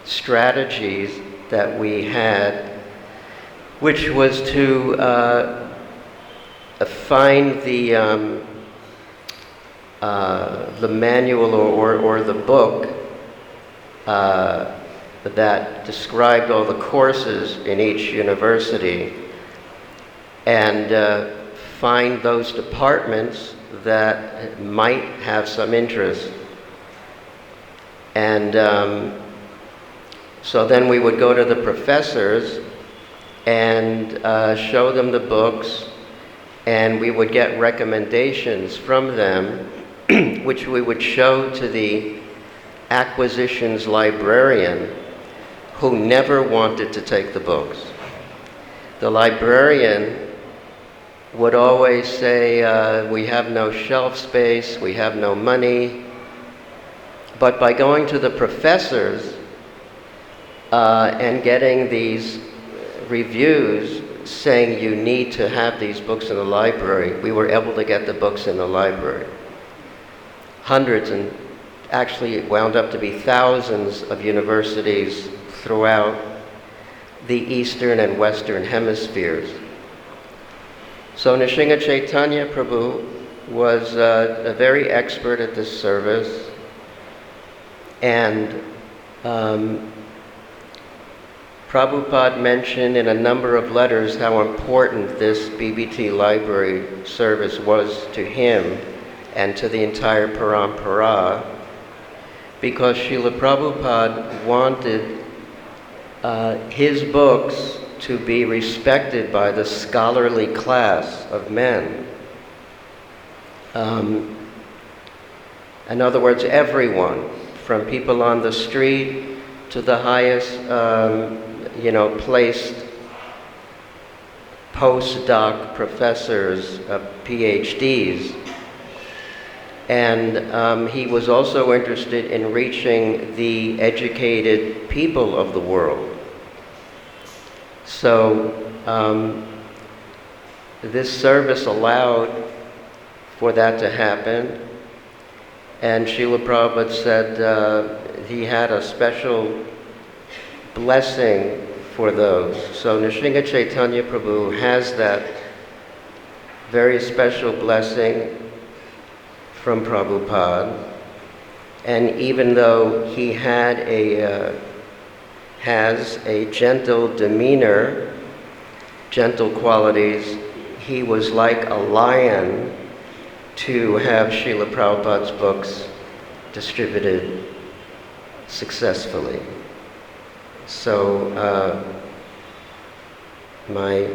strategies that we had, which was to find the manual or the book that described all the courses in each university, and find those departments that might have some interest. And so then we would go to the professors and show them the books, and we would get recommendations from them, which we would show to the acquisitions librarian, who never wanted to take the books. The librarian would always say, we have no shelf space, we have no money. But by going to the professors and getting these reviews saying you need to have these books in the library, we were able to get the books in the library. Hundreds, and actually it wound up to be thousands of universities throughout the Eastern and Western hemispheres. So Nrsingha Chaitanya Prabhu was a very expert at this service, and Prabhupada mentioned in a number of letters how important this BBT library service was to him and to the entire parampara, because Srila Prabhupada wanted his books to be respected by the scholarly class of men. In other words, everyone, from people on the street to the highest, placed postdoc professors, PhDs. And he was also interested in reaching the educated people of the world. So this service allowed for that to happen. And Srila Prabhupada said he had a special blessing for those. So Nrsingha Chaitanya Prabhu has that very special blessing from Prabhupada. And even though he had has a gentle demeanor, gentle qualities, he was like a lion to have Srila Prabhupada's books distributed successfully. So my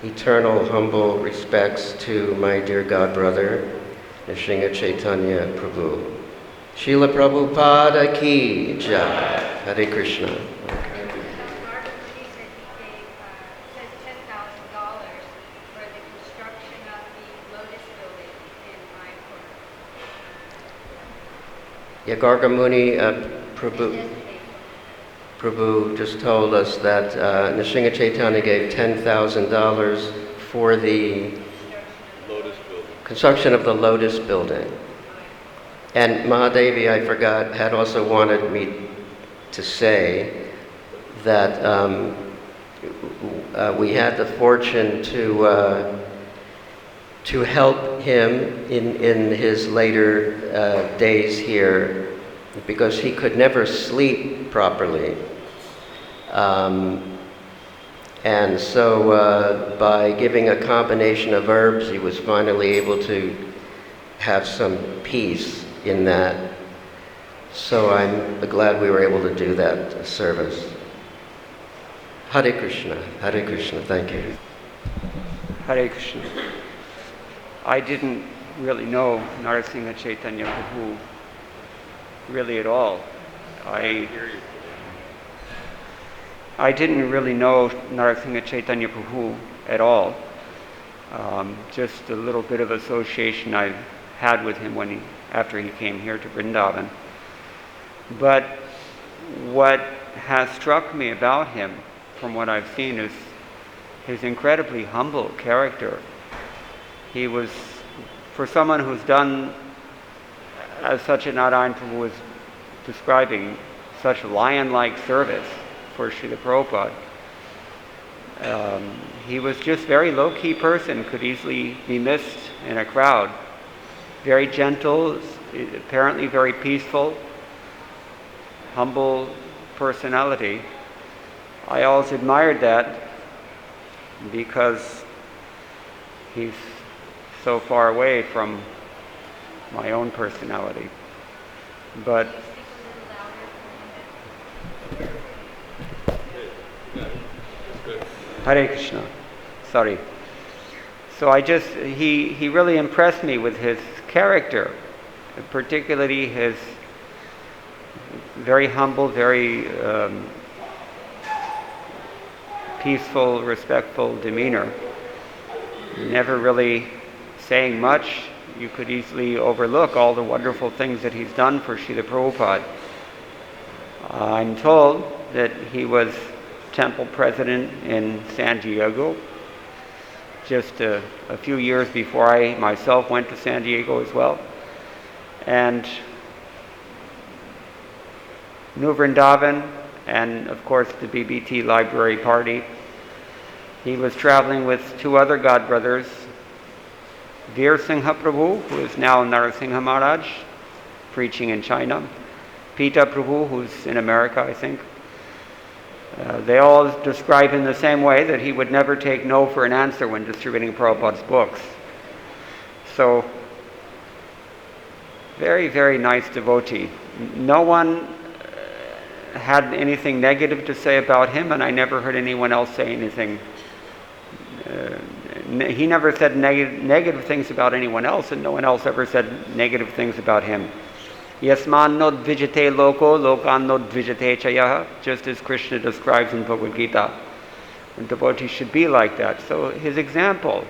eternal humble respects to my dear God brother, Nrsingha Chaitanya Prabhu. Srila Prabhupada ki jai. Hare Krishna. Bhagavad-Gita said he gave, says $10,000 for the construction of the Lotus building in Mayapur. Yeah, Gargamuni Prabhu just told us that Nrsingha Chaitanya gave $10,000 for the construction of the Lotus building. And Mahadevi, I forgot, had also wanted me to say that we had the fortune to help him in his later days here, because he could never sleep properly. And so by giving a combination of herbs, he was finally able to have some peace in that. So I'm glad we were able to do that service. Hare Krishna, thank you. Hare Krishna. I didn't really know Nrsingha Chaitanya Prabhu really at all. I didn't really know Nrsingha Chaitanya Prabhu at all. Just a little bit of association I had with him after he came here to Vrindavan. But what has struck me about him, from what I've seen, is his incredibly humble character. He was, for someone who's done, as Satchidananda Prabhu was describing, such lion-like service for Srila Prabhupada, he was just very low-key person, could easily be missed in a crowd. Very gentle, apparently very peaceful, humble personality. I always admired that because he's so far away from my own personality. But Hare Krishna. Sorry. So he really impressed me with his character, particularly his very humble, very peaceful, respectful demeanor. Never really saying much. You could easily overlook all the wonderful things that he's done for Srila Prabhupada. I'm told that he was temple president in San Diego just a few years before I myself went to San Diego as well. And New Vrindavan and of course the BBT Library Party. He was traveling with two other God brothers, Nrsingha Prabhu, who is now Nrsingha Maharaj, preaching in China, Pita Prabhu, who's in America, I think. They all describe him the same way, that he would never take no for an answer when distributing Prabhupada's books. So, very, very nice devotee. No one had anything negative to say about him, and I never heard anyone else say anything. He never said negative things about anyone else, and no one else ever said negative things about him. Yasman no dvijate loko, lokan no dvijate chayah, just as Krishna describes in Bhagavad-Gita. And devotees should be like that. So his example,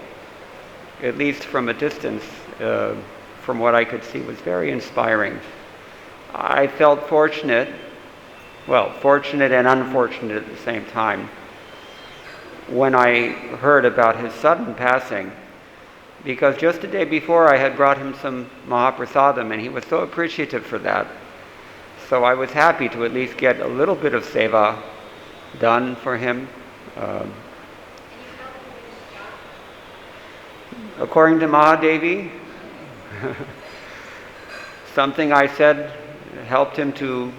at least from a distance, from what I could see, was very inspiring. I felt fortunate and unfortunate at the same time, when I heard about his sudden passing, because just the day before I had brought him some Mahaprasadam, and he was so appreciative for that. So I was happy to at least get a little bit of seva done for him. According to Mahadevi, something I said helped him to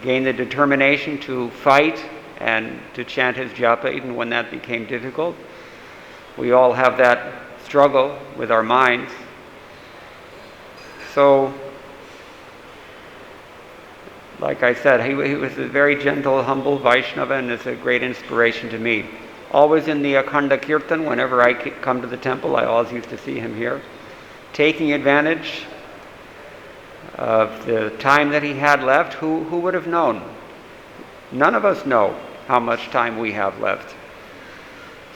gain the determination to fight and to chant his japa even when that became difficult. We all have that struggle with our minds. So, like I said, he was a very gentle, humble Vaishnava, and is a great inspiration to me. Always in the Akhanda Kirtan, whenever I come to the temple, I always used to see him here, taking advantage of the time that he had left. Who would have known? None of us know how much time we have left.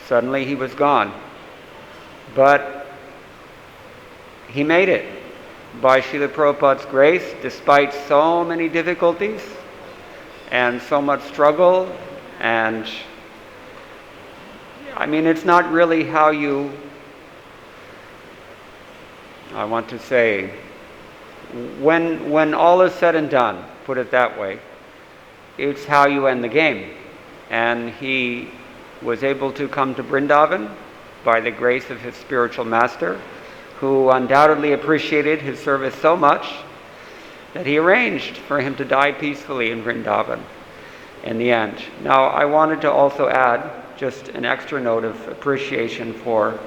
Suddenly he was gone. But he made it by Srila Prabhupada's grace, despite so many difficulties and so much struggle. And I mean, it's not really how you, I want to say, when all is said and done, put it that way, it's how you end the game. And he was able to come to Vrindavan by the grace of his spiritual master, who undoubtedly appreciated his service so much that he arranged for him to die peacefully in Vrindavan in the end. Now, I wanted to also add just an extra note of appreciation for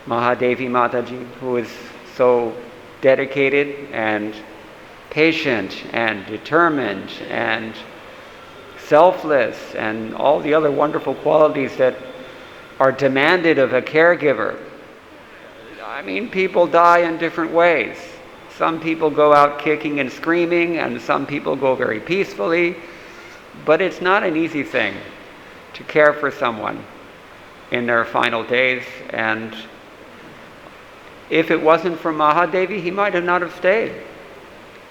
Mahadevi Mataji, who is so dedicated and patient and determined and selfless and all the other wonderful qualities that are demanded of a caregiver. I mean, people die in different ways. Some people go out kicking and screaming, and some people go very peacefully. But it's not an easy thing to care for someone in their final days. And if it wasn't for Mahadevi, he might have not have stayed.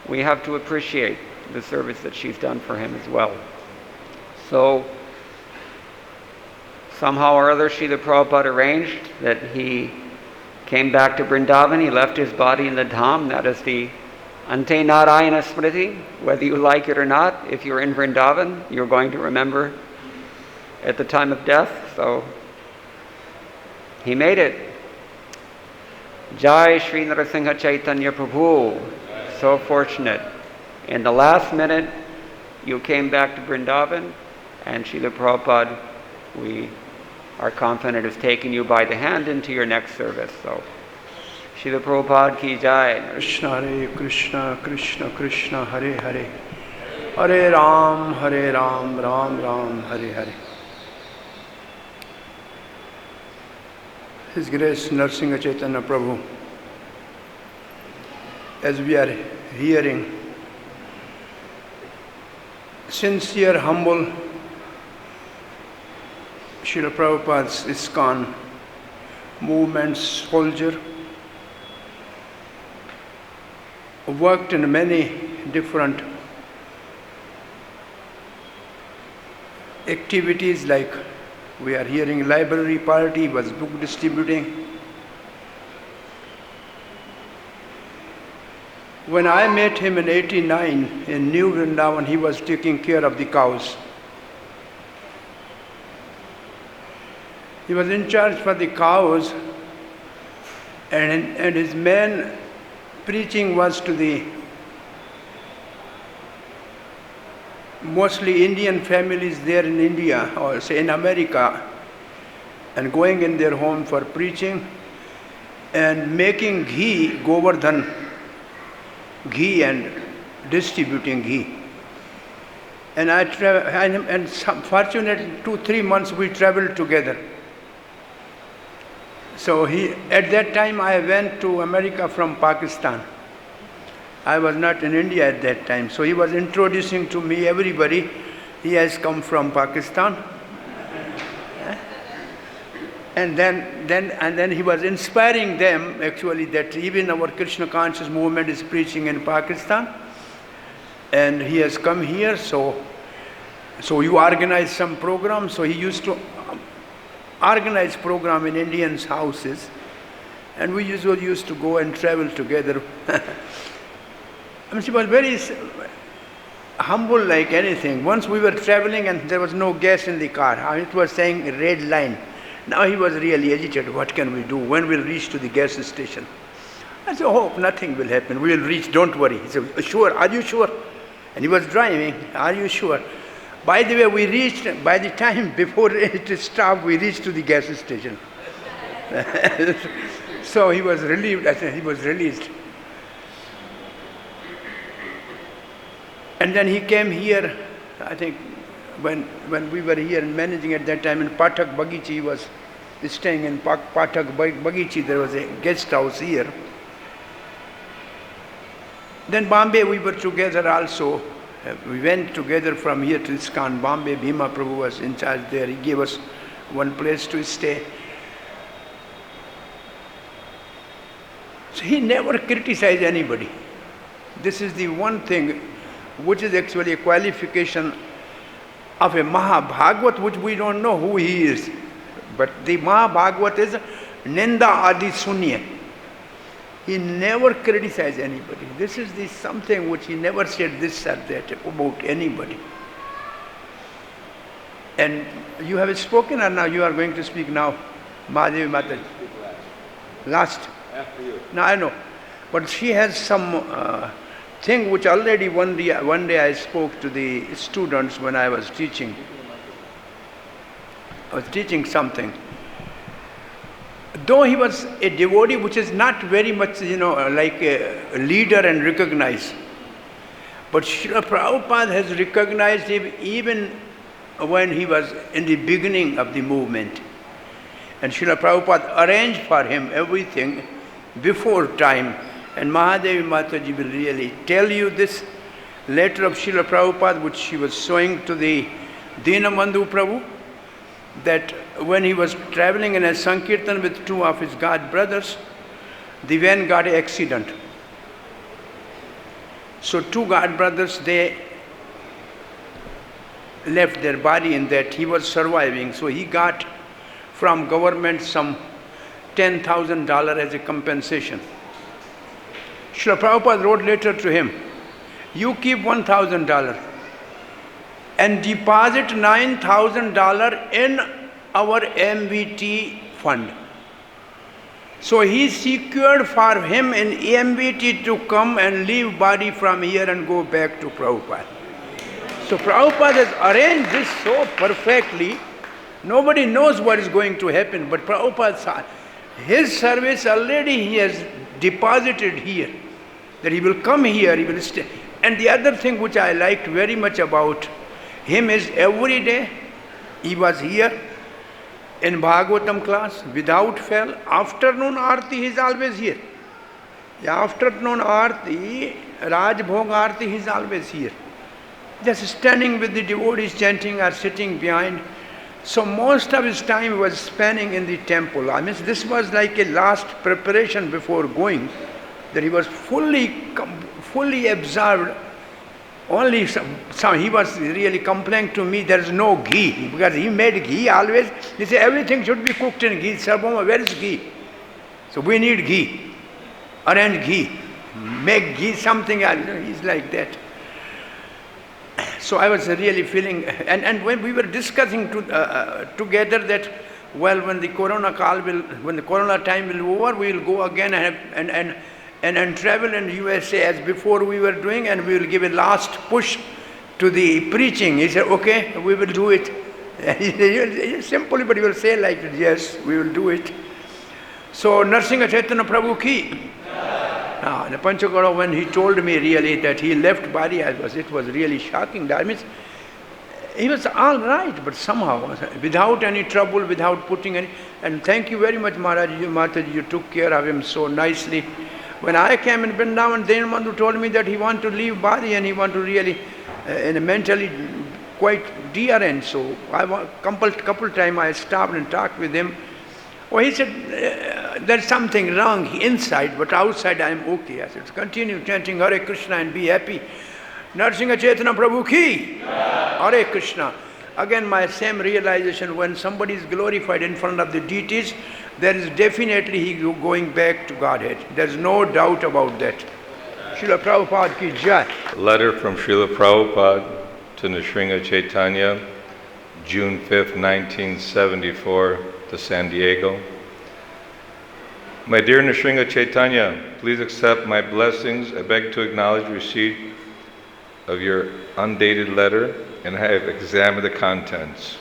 We have to appreciate the service that she's done for him as well. So, somehow or other, Srila Prabhupada arranged that he came back to Vrindavan. He left his body in the Dham. That is the Ante Narayana Smriti. Whether you like it or not, if you're in Vrindavan, you're going to remember at the time of death. So, he made it. Jai Shri Nrsingha Chaitanya Prabhu. So fortunate. In the last minute, you came back to Vrindavan, and Srila Prabhupada, we are confident, has taken you by the hand into your next service. So, Srila Prabhupada ki jai. Krishna Hare Krishna, Krishna Krishna Hare Hare, Hare Ram, Ram Ram, Hare Hare. His Grace Nrsingha Chaitanya Prabhu, as we are hearing, sincere, humble Srila Prabhupada's ISKCON movement soldier, worked in many different activities, like we are hearing library party, was book distributing. When I met him in 89 in New Vrindavan, he was taking care of the cows. He was in charge for the cows, and his main preaching was to the mostly Indian families there in India, or say in America, and going in their home for preaching and making ghee, Govardhan ghee, and distributing ghee. And fortunately 2-3 months we traveled together. So at that time I went to America from Pakistan. I was not in India at that time. So he was introducing to me everybody. He has come from Pakistan. And then he was inspiring them actually that even our Krishna conscious movement is preaching in Pakistan. And he has come here, so you organize some program. So he used to organize program in Indians' houses, and we usually used to go and travel together. I mean, she was very humble like anything. Once we were traveling and there was no gas in the car. It was saying red line. Now he was really agitated. What can we do? When we'll reach to the gas station? I said, oh, nothing will happen. We will reach, don't worry. He said, sure, are you sure? And he was driving, are you sure? By the way, we reached, by the time before it stopped, we reached to the gas station. So he was relieved, I said he was released. And then he came here, I think, when we were here managing at that time in Pathak Bagichi, he was staying in Pathak Bagichi, there was a guest house here. Then Bombay we were together also. We went together from here to ISKCON. Bombay, Bhima Prabhu was in charge there. He gave us one place to stay. So he never criticized anybody. This is the one thing which is actually a qualification of a Mahabhagavat, which we don't know who he is. But the Mahabhagavat is Ninda Adi Sunya. He never criticized anybody. This is something which he never said this or that about anybody. And you have spoken, or now you are going to speak now? Mahadevi Mataji. Last. After you. No, I know. But she has some thing which already one day I spoke to the students when I was teaching. I was teaching something. Though he was a devotee which is not very much, like a leader and recognized, but Srila Prabhupada has recognized him even when he was in the beginning of the movement. And Srila Prabhupada arranged for him everything before time. And Mahadevi Mataji will really tell you this letter of Srila Prabhupada which she was showing to the Dinabandhu Prabhu, that when he was traveling in a Sankirtan with two of his god brothers, the van got an accident. So two god brothers, they left their body in that. He was surviving, so he got from government some $10,000 as a compensation. Srila Prabhupada wrote letter to him, you keep $1,000 and deposit $9,000 in our MVT fund. So he secured for him in MVT to come and leave body from here and go back to Prabhupada. So Prabhupada has arranged this so perfectly, nobody knows what is going to happen, but Prabhupada, his service already he has deposited here, that he will come here, he will stay. And the other thing which I liked very much about him is every day he was here in Bhagavatam class without fail. Afternoon Aarti he is always here. Afternoon Aarti, Rajbhog Aarti he is always here. Just standing with the devotees chanting or sitting behind. So most of his time was spending in the temple. I mean, this was like a last preparation before going, that he was fully absorbed. Only some he was really complaining to me, there is no ghee, because he made ghee always. He said everything should be cooked in ghee. Sarvama, where is ghee? So we need ghee. Arrange ghee. make ghee something else. He's like that. So I was really feeling, and when we were discussing together that, well, when the corona time will be over, we will go again and travel in USA as before we were doing, and we will give a last push to the preaching. He said, okay, we will do it. Simply, but he will say like, yes, we will do it. So Nrsingha Chaitanya Prabhu ki. The Panchagora, when he told me really that he left Bari, it was really shocking. That means he was all right, but somehow, without any trouble, without putting any. And thank you very much, Mataji, you took care of him so nicely. When I came in Vrindavan, Dhanmandu told me that he want to leave Bari and he want to really, mentally quite dear, and so couple times I stopped and talked with him. Well, he said, there's something wrong inside, but outside I am okay. I said, continue chanting Hare Krishna and be happy. Nrsingha Chaitanya Prabhu ki. Hare Krishna. Again, my same realization, when somebody is glorified in front of the deities, there is definitely he going back to Godhead. There's no doubt about that. Srila Prabhupada ki jai. Letter from Srila Prabhupada to Nrsingha Chaitanya, June 5th, 1974, to San Diego. My dear Nrsingha Chaitanya, please accept my blessings. I beg to acknowledge receipt of your undated letter, and I have examined the contents.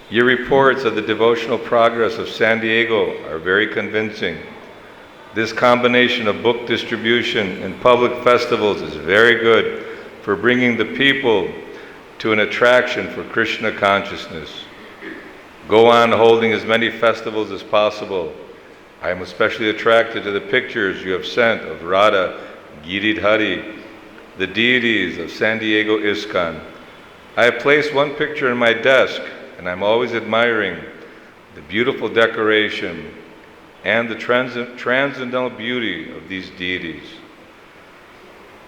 Your reports of the devotional progress of San Diego are very convincing. This combination of book distribution and public festivals is very good for bringing the people to an attraction for Krishna consciousness. Go on holding as many festivals as possible. I am especially attracted to the pictures you have sent of Radha, Giridhari, the deities of San Diego ISKCON. I have placed one picture in my desk, and I'm always admiring the beautiful decoration and the transcendental beauty of these deities.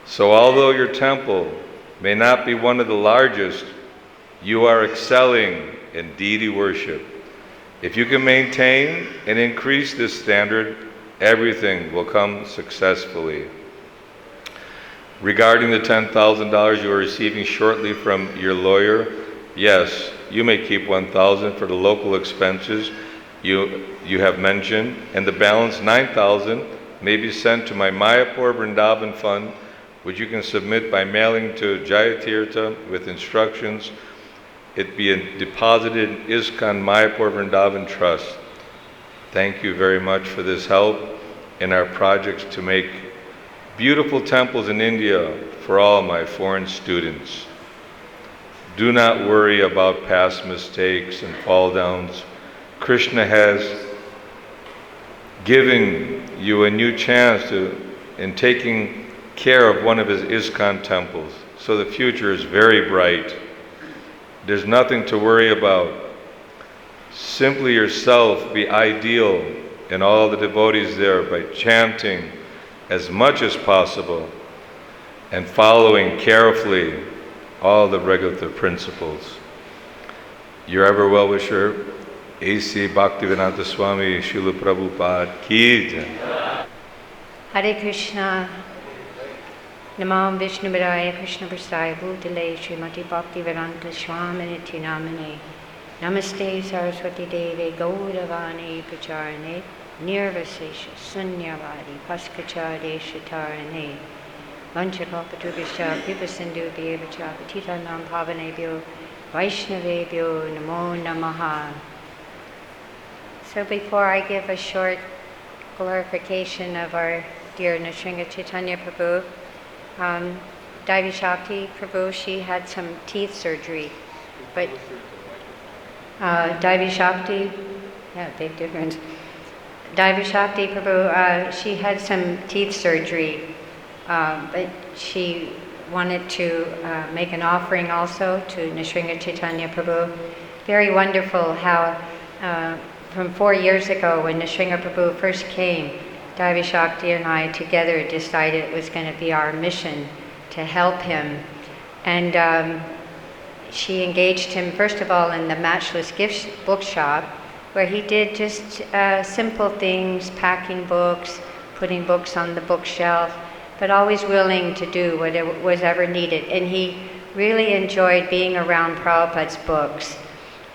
So although your temple may not be one of the largest, you are excelling in deity worship. If you can maintain and increase this standard, everything will come successfully. Regarding the $10,000 you are receiving shortly from your lawyer, yes, you may keep $1,000 for the local expenses you have mentioned, and the balance $9,000 may be sent to my Mayapur Vrindavan fund, which you can submit by mailing to Jayatirtha with instructions it be deposited in ISKCON Mayapur Vrindavan Trust. Thank you very much for this help in our projects to make beautiful temples in India for all my foreign students. Do not worry about past mistakes and fall downs. Krishna has given you a new chance in taking care of one of his ISKCON temples. So the future is very bright. There's nothing to worry about. Simply yourself be ideal in all the devotees there by chanting as much as possible and following carefully all the regular principles. Your ever well-wisher, A.C. Bhaktivedanta Swami Srila Prabhupada ki jai. Hare Krishna. Namam Vishnu Vidaya Krishna Prasaya Bhutale Srimati Bhakti-Vedanta Swami Niti Namane Namaste Saraswati Deve Gauravani Pracharane Nirvasesha Sunyavadi Paskachade Shatarane Vanchakalpatubhishya Vipasindhubhyevacha Patitanam Pavanebhyo Vaishnavebhyo Namo Namaha. So before I give a short glorification of our dear Nrsingha Chaitanya Prabhu, Devi Shakti Prabhu, she had some teeth surgery, but Devi Shakti, yeah, big difference. Devi Shakti Prabhu, she had some teeth surgery, but she wanted to make an offering also to Nrsingha Chaitanya Prabhu. Very wonderful how from 4 years ago when Nrsingha Prabhu first came, Devi Shakti and I together decided it was going to be our mission to help him. And she engaged him, first of all, in the Matchless Gifts bookshop, where he did just simple things, packing books, putting books on the bookshelf. but always willing to do what was ever needed. And he really enjoyed being around Prabhupada's books.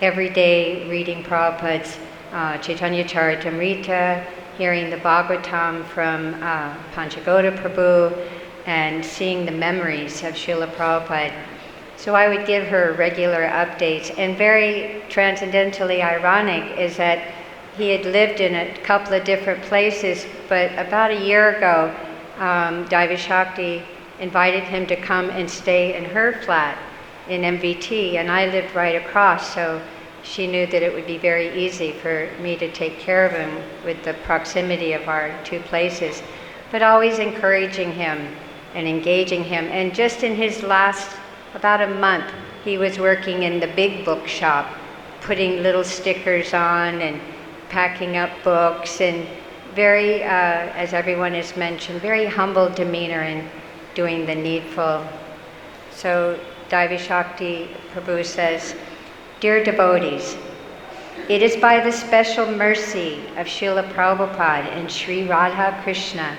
Every day reading Prabhupada's Chaitanya Charitamrita, hearing the Bhagavatam from Panchagoda Prabhu, and seeing the memories of Srila Prabhupada. So I would give her regular updates. And very transcendentally ironic is that he had lived in a couple of different places, but about a year ago, Daivi Shakti invited him to come and stay in her flat in MVT, and I lived right across, so she knew that it would be very easy for me to take care of him with the proximity of our two places, but always encouraging him and engaging him. And just in his last, about a month, he was working in the big bookshop, putting little stickers on and packing up books, and very, as everyone has mentioned, very humble demeanor in doing the needful. So Daivi Shakti Prabhu says, "Dear devotees, it is by the special mercy of Srila Prabhupada and Sri Radha Krishna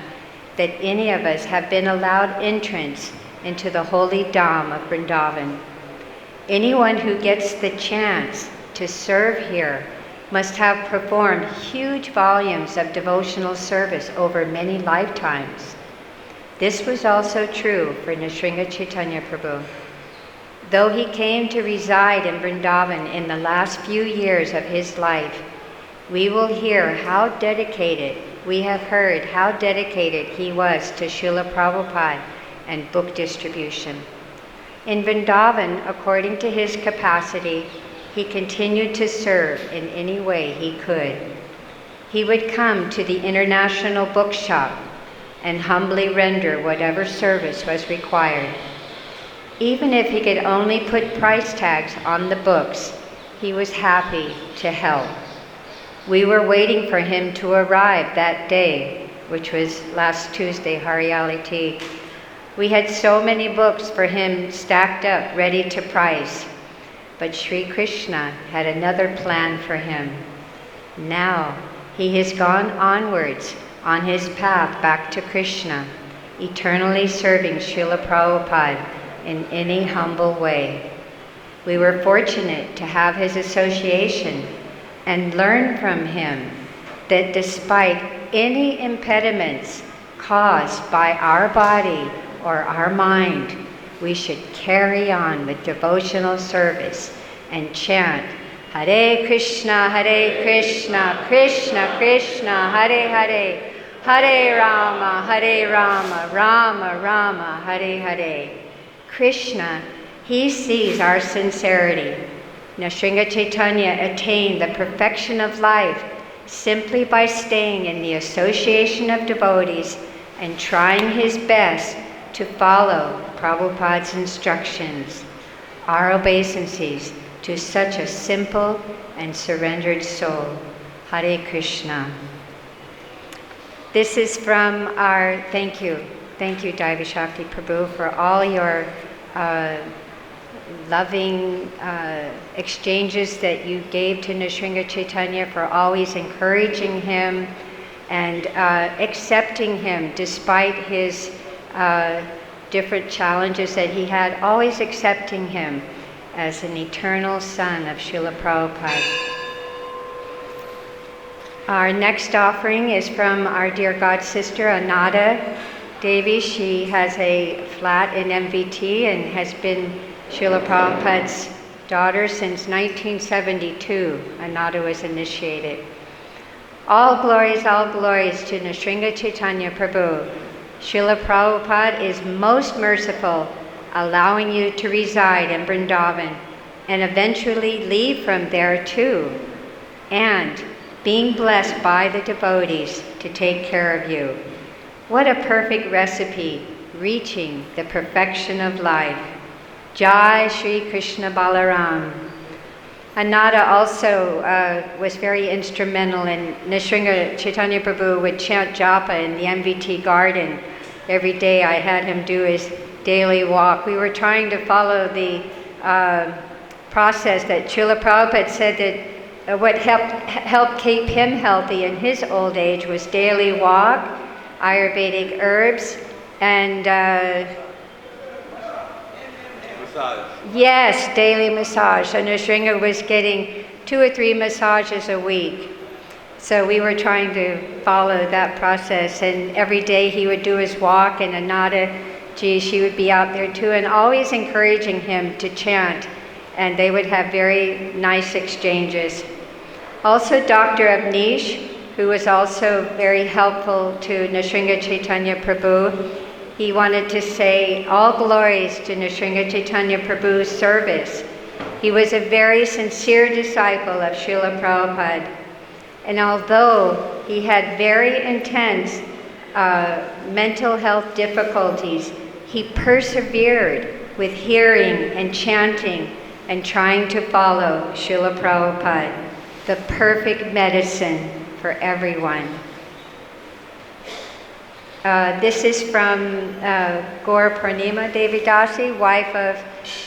that any of us have been allowed entrance into the holy Dham of Vrindavan. Anyone who gets the chance to serve here must have performed huge volumes of devotional service over many lifetimes. This was also true for Nrsingha Chaitanya Prabhu. Though he came to reside in Vrindavan in the last few years of his life, we will hear how dedicated, we have heard how dedicated he was to Srila Prabhupada and book distribution. In Vrindavan, according to his capacity, he continued to serve in any way he could. He would come to the international bookshop and humbly render whatever service was required. Even if he could only put price tags on the books, he was happy to help. We were waiting for him to arrive that day, which was last Tuesday, Hariality. We had so many books for him stacked up, ready to price. But Sri Krishna had another plan for him. Now he has gone onwards on his path back to Krishna, eternally serving Srila Prabhupada in any humble way. We were fortunate to have his association and learn from him that despite any impediments caused by our body or our mind, we should carry on with devotional service and chant Hare Krishna, Krishna Krishna, Hare Hare, Hare Rama, Rama Rama, Hare Hare. Krishna, he sees our sincerity. Nrsingha Chaitanya attained the perfection of life simply by staying in the association of devotees and trying his best to follow Prabhupada's instructions. Our obeisances to such a simple and surrendered soul. Hare Krishna. This is from our, thank you Daivi Shakti Prabhu for all your loving exchanges that you gave to Nrsingha Chaitanya, for always encouraging him and accepting him despite his different challenges that he had, always accepting him as an eternal son of Srila Prabhupada. Our next offering is from our dear God sister Anada Devi. She has a flat in MVT and has been Srila Prabhupada's daughter since 1972. Anada was initiated. All glories to Nrsingha Chaitanya Prabhu. Srila Prabhupada is most merciful, allowing you to reside in Vrindavan and eventually leave from there too, and being blessed by the devotees to take care of you. What a perfect recipe, reaching the perfection of life. Jai Shri Krishna Balaram. Anada also was very instrumental in Nrsingha Chaitanya Prabhu would chant japa in the MVT garden. Every day I had him do his daily walk. We were trying to follow the process that Srila Prabhupada said that what helped keep him healthy in his old age was daily walk, Ayurvedic herbs, And yes, daily massage. So Nrsingha was getting 2 or 3 massages a week. So we were trying to follow that process, and every day he would do his walk, and Anadaji, she would be out there too, and always encouraging him to chant, and they would have very nice exchanges. Also Dr. Avnish, who was also very helpful to Nrsingha Chaitanya Prabhu, he wanted to say all glories to Nrsingha Chaitanya Prabhu's service. He was a very sincere disciple of Srila Prabhupada. And although he had very intense mental health difficulties, he persevered with hearing and chanting and trying to follow Srila Prabhupada, the perfect medicine for everyone. This is from Gaur Purnima Devidasi, wife of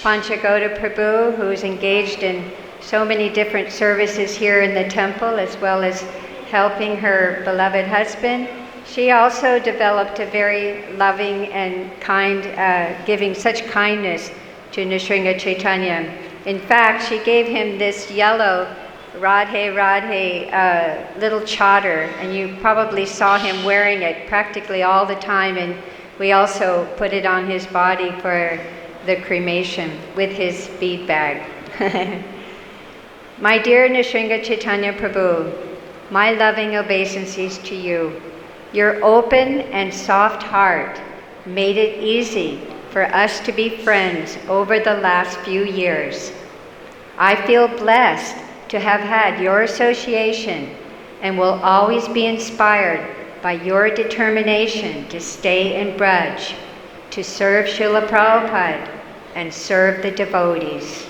Panchagoda Prabhu, who is engaged in so many different services here in the temple, as well as helping her beloved husband. She also developed a very loving and kind, giving such kindness to Nrsingha Chaitanya. In fact, she gave him this yellow Radhe Radhe little chadar, and you probably saw him wearing it practically all the time, and we also put it on his body for the cremation with his bead bag. My dear Nrsingha Chaitanya Prabhu, my loving obeisances to you. Your open and soft heart made it easy for us to be friends over the last few years. I feel blessed to have had your association and will always be inspired by your determination to stay in Braj, to serve Srila Prabhupada and serve the devotees.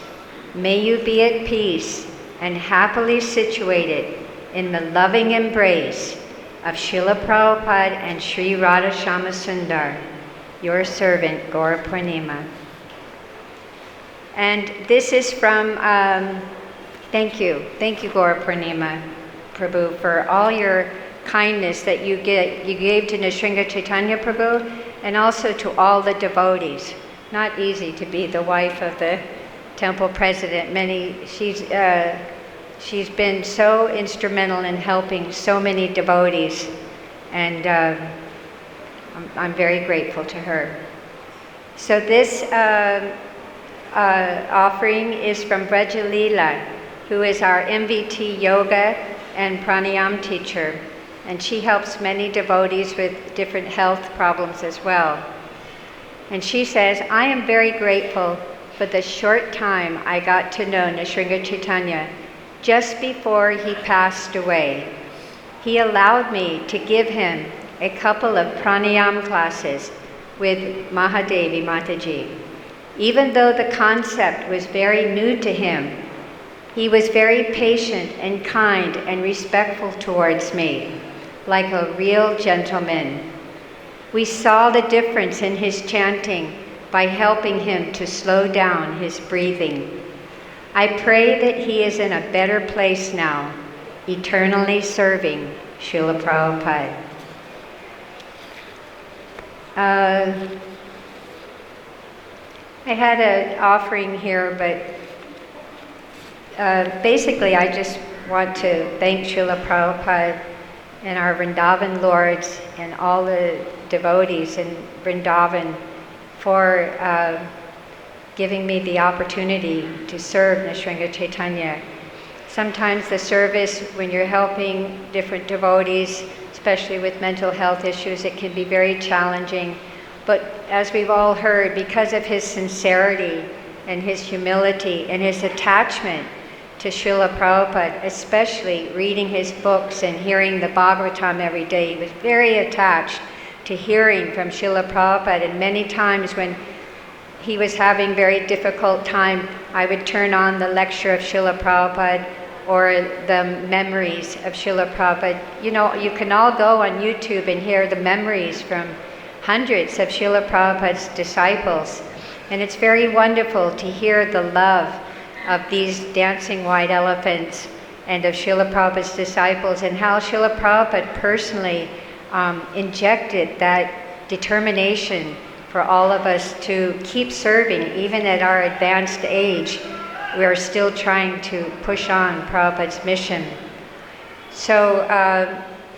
May you be at peace and happily situated in the loving embrace of Srila Prabhupada and Sri Radha Shama Sundar, your servant, Gaur Purnima. And this is from, thank you Gaur Purnima Prabhu for all your kindness that you gave to Nrsingha Chaitanya Prabhu and also to all the devotees. Not easy to be the wife of the temple president. She's been so instrumental in helping so many devotees, and I'm very grateful to her. So this offering is from Braja Leela, who is our MVT yoga and pranayam teacher, and she helps many devotees with different health problems as well. And she says, I am very grateful for the short time I got to know Nrsingha Chaitanya just before he passed away. He allowed me to give him a couple of pranayam classes with Mahadevi Mataji. Even though the concept was very new to him, he was very patient and kind and respectful towards me, like a real gentleman. We saw the difference in his chanting by helping him to slow down his breathing. I pray that he is in a better place now, eternally serving Srila Prabhupada. I had an offering here, but basically I just want to thank Srila Prabhupada and our Vrindavan Lords and all the devotees in Vrindavan for giving me the opportunity to serve Nrsingha Chaitanya. Sometimes the service, when you're helping different devotees, especially with mental health issues, it can be very challenging. But as we've all heard, because of his sincerity and his humility and his attachment to Srila Prabhupada, especially reading his books and hearing the Bhagavatam every day, he was very attached to hearing from Srila Prabhupada. And many times when he was having very difficult time, I would turn on the lecture of Srila Prabhupada or the memories of Srila Prabhupada. You know, you can all go on YouTube and hear the memories from hundreds of Srila Prabhupada's disciples. And it's very wonderful to hear the love of these dancing white elephants and of Srila Prabhupada's disciples, and how Srila Prabhupada personally injected that determination for all of us to keep serving, even at our advanced age. We are still trying to push on Prabhupada's mission. So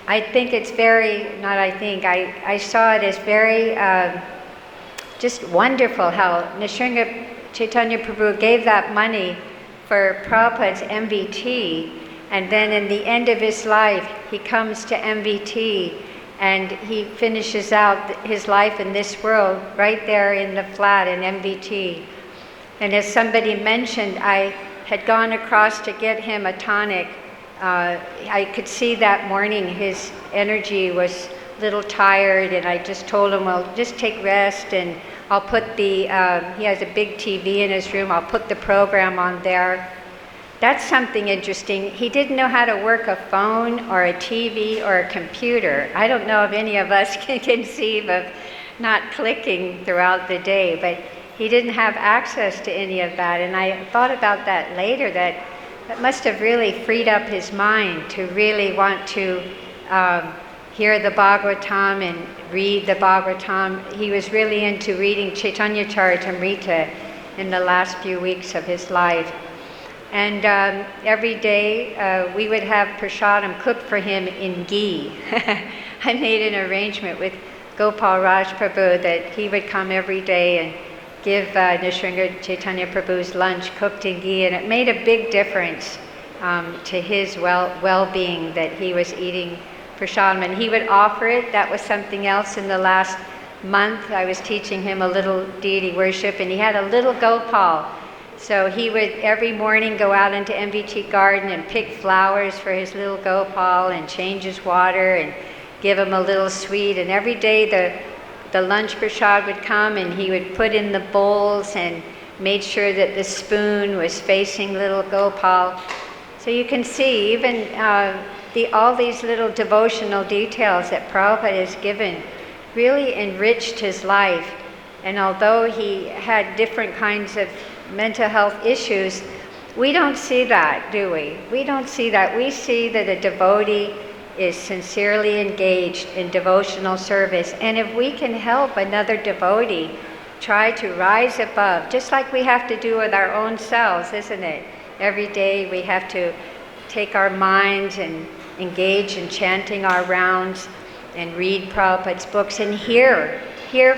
I think it's I saw it as very just wonderful how Nrsingha Chaitanya Prabhu gave that money for Prabhupada's MVT, and then in the end of his life, he comes to MVT and he finishes out his life in this world right there in the flat in MVT. And as somebody mentioned, I had gone across to get him a tonic. I could see that morning his energy was a little tired, and I just told him, well, just take rest, and I'll put he has a big TV in his room, I'll put the program on there. That's something interesting. He didn't know how to work a phone or a TV or a computer. I don't know if any of us can conceive of not clicking throughout the day, but he didn't have access to any of that. And I thought about that later, that must have really freed up his mind to really want to hear the Bhagavatam and read the Bhagavatam. He was really into reading Chaitanya Charitamrita in the last few weeks of his life. And every day we would have prasadam cooked for him in ghee. I made an arrangement with Gopal Raj Prabhu that he would come every day and give Nrsingha Chaitanya Prabhu's lunch cooked in ghee, and it made a big difference to his well-being that he was eating prasadam. And he would offer it. That was something else in the last month. I was teaching him a little deity worship, and he had a little Gopal. So he would every morning go out into MVT garden and pick flowers for his little Gopal and change his water and give him a little sweet. And every day the lunch prasad would come, and he would put in the bowls and made sure that the spoon was facing little Gopal. So you can see even all these little devotional details that Prabhupada has given really enriched his life. And although he had different kinds of mental health issues, we don't see that, do we? We don't see that. We see that a devotee is sincerely engaged in devotional service. And if we can help another devotee try to rise above, just like we have to do with our own selves, isn't it? Every day we have to take our minds and engage in chanting our rounds and read Prabhupada's books and hear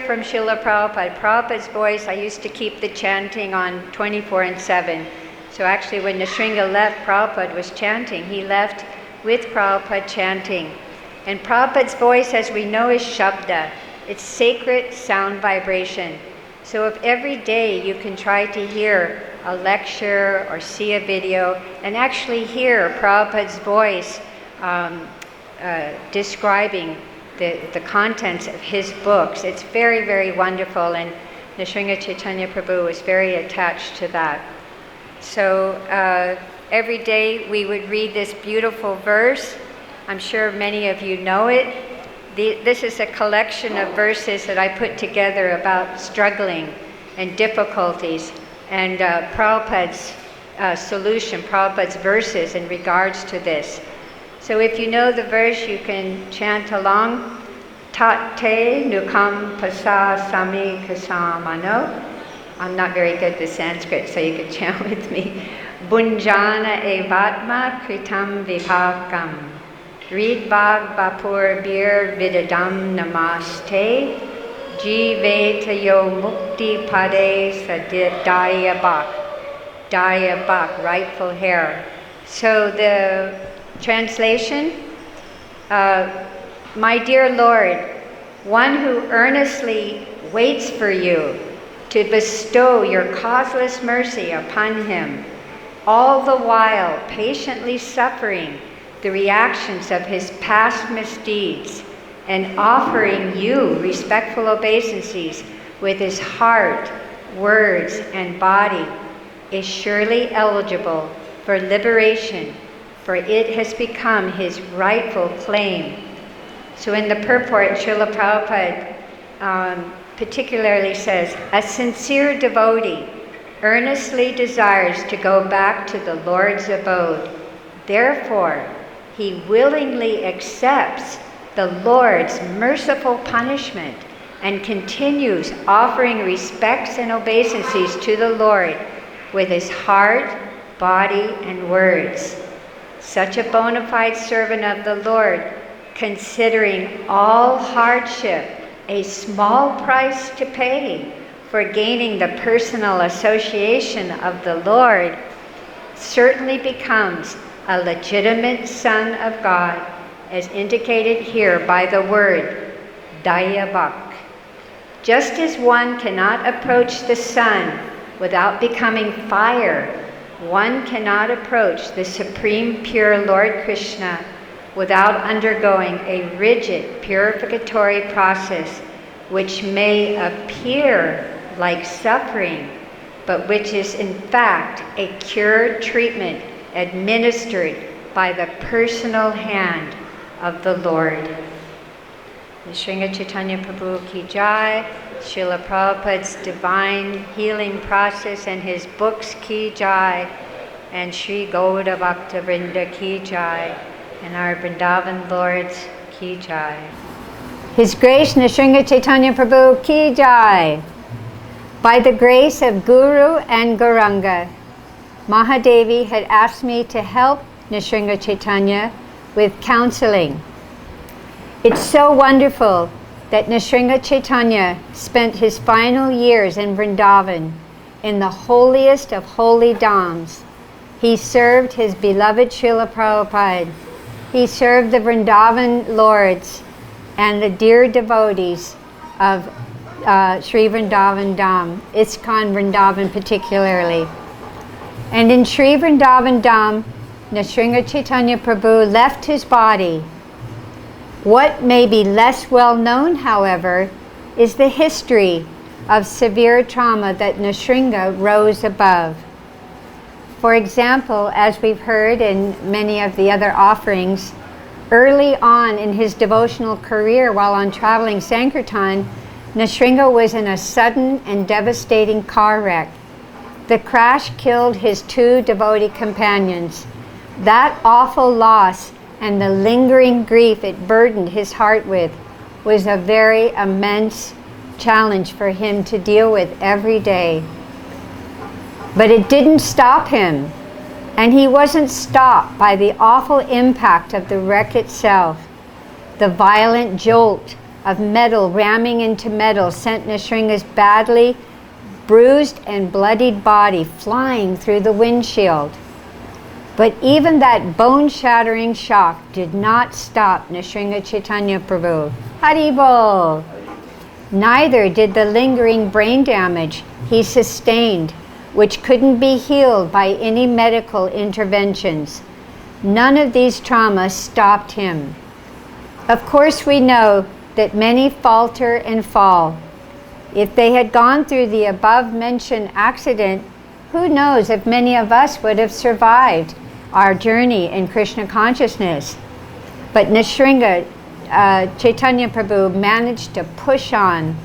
from Srila Prabhupada. Prabhupada's voice, I used to keep the chanting on 24/7. So actually when Nrsingha left, Prabhupada was chanting. He left with Prabhupada chanting. And Prabhupada's voice, as we know, is Shabda. It's sacred sound vibration. So if every day you can try to hear a lecture or see a video and actually hear Prabhupada's voice describing the contents of his books, it's very, very wonderful, and Nrsingha Chaitanya Prabhu was very attached to that. So every day we would read this beautiful verse. I'm sure many of you know it. This is a collection of verses that I put together about struggling and difficulties, and Prabhupada's solution, Prabhupada's verses in regards to this. So if you know the verse, you can chant along. Tate nukam pasa sami kasamano. I'm not very good with Sanskrit, so you can chant with me. Bunjana evatma kritam vipakam. Read Bhag Vapur Bir Vidadam Namaste. Jivetayo Mukti Pade Sadhyadaya Bhak. Daya Bhak, rightful hair. So the translation, my dear Lord, one who earnestly waits for you to bestow your causeless mercy upon him, all the while patiently suffering the reactions of his past misdeeds and offering you respectful obeisances with his heart, words, and body, is surely eligible for liberation, for it has become his rightful claim. So in the purport, Srila Prabhupada particularly says, a sincere devotee earnestly desires to go back to the Lord's abode. Therefore, he willingly accepts the Lord's merciful punishment and continues offering respects and obeisances to the Lord with his heart, body, and words. Such a bona fide servant of the Lord, considering all hardship a small price to pay for gaining the personal association of the Lord, certainly becomes a legitimate son of God, as indicated here by the word Dayabhak. Just as one cannot approach the sun without becoming fire, one cannot approach the supreme pure Lord Krishna without undergoing a rigid purificatory process which may appear like suffering, but which is in fact a cure treatment administered by the personal hand of the Lord. Nrsingha Chaitanya Prabhu Ki Jai, Srila Prabhupada's divine healing process and his books Ki Jai, and Sri Gauda Bhakta Vrinda Ki Jai, and our Vrindavan Lords Ki Jai. His Grace Nrsingha Chaitanya Prabhu Ki Jai. By the grace of Guru and Gauranga, Mahadevi had asked me to help Nrsingha Chaitanya with counseling. It's so wonderful that Nrsingha Chaitanya spent his final years in Vrindavan, in the holiest of holy dhams. He served his beloved Srila Prabhupada. He served the Vrindavan Lords and the dear devotees of Sri Vrindavan Dham, ISKCON Vrindavan particularly. And in Sri Vrindavan Dham, Nrsingha Chaitanya Prabhu left his body. What may be less well known, however, is the history of severe trauma that Nrsingha rose above. For example, as we've heard in many of the other offerings, early on in his devotional career while on traveling Sankirtan, Nrsingha was in a sudden and devastating car wreck. The crash killed his 2 devotee companions. That awful loss and the lingering grief it burdened his heart with was a very immense challenge for him to deal with every day. But it didn't stop him, and he wasn't stopped by the awful impact of the wreck itself. The violent jolt of metal ramming into metal sent Nrsingha's badly bruised and bloodied body flying through the windshield. But even that bone-shattering shock did not stop Nrsingha Chaitanya Prabhu. Haribol! Neither did the lingering brain damage he sustained, which couldn't be healed by any medical interventions. None of these traumas stopped him. Of course, we know that many falter and fall. If they had gone through the above-mentioned accident, who knows if many of us would have survived our journey in Krishna consciousness. But Nrsingha Chaitanya Prabhu managed to push on.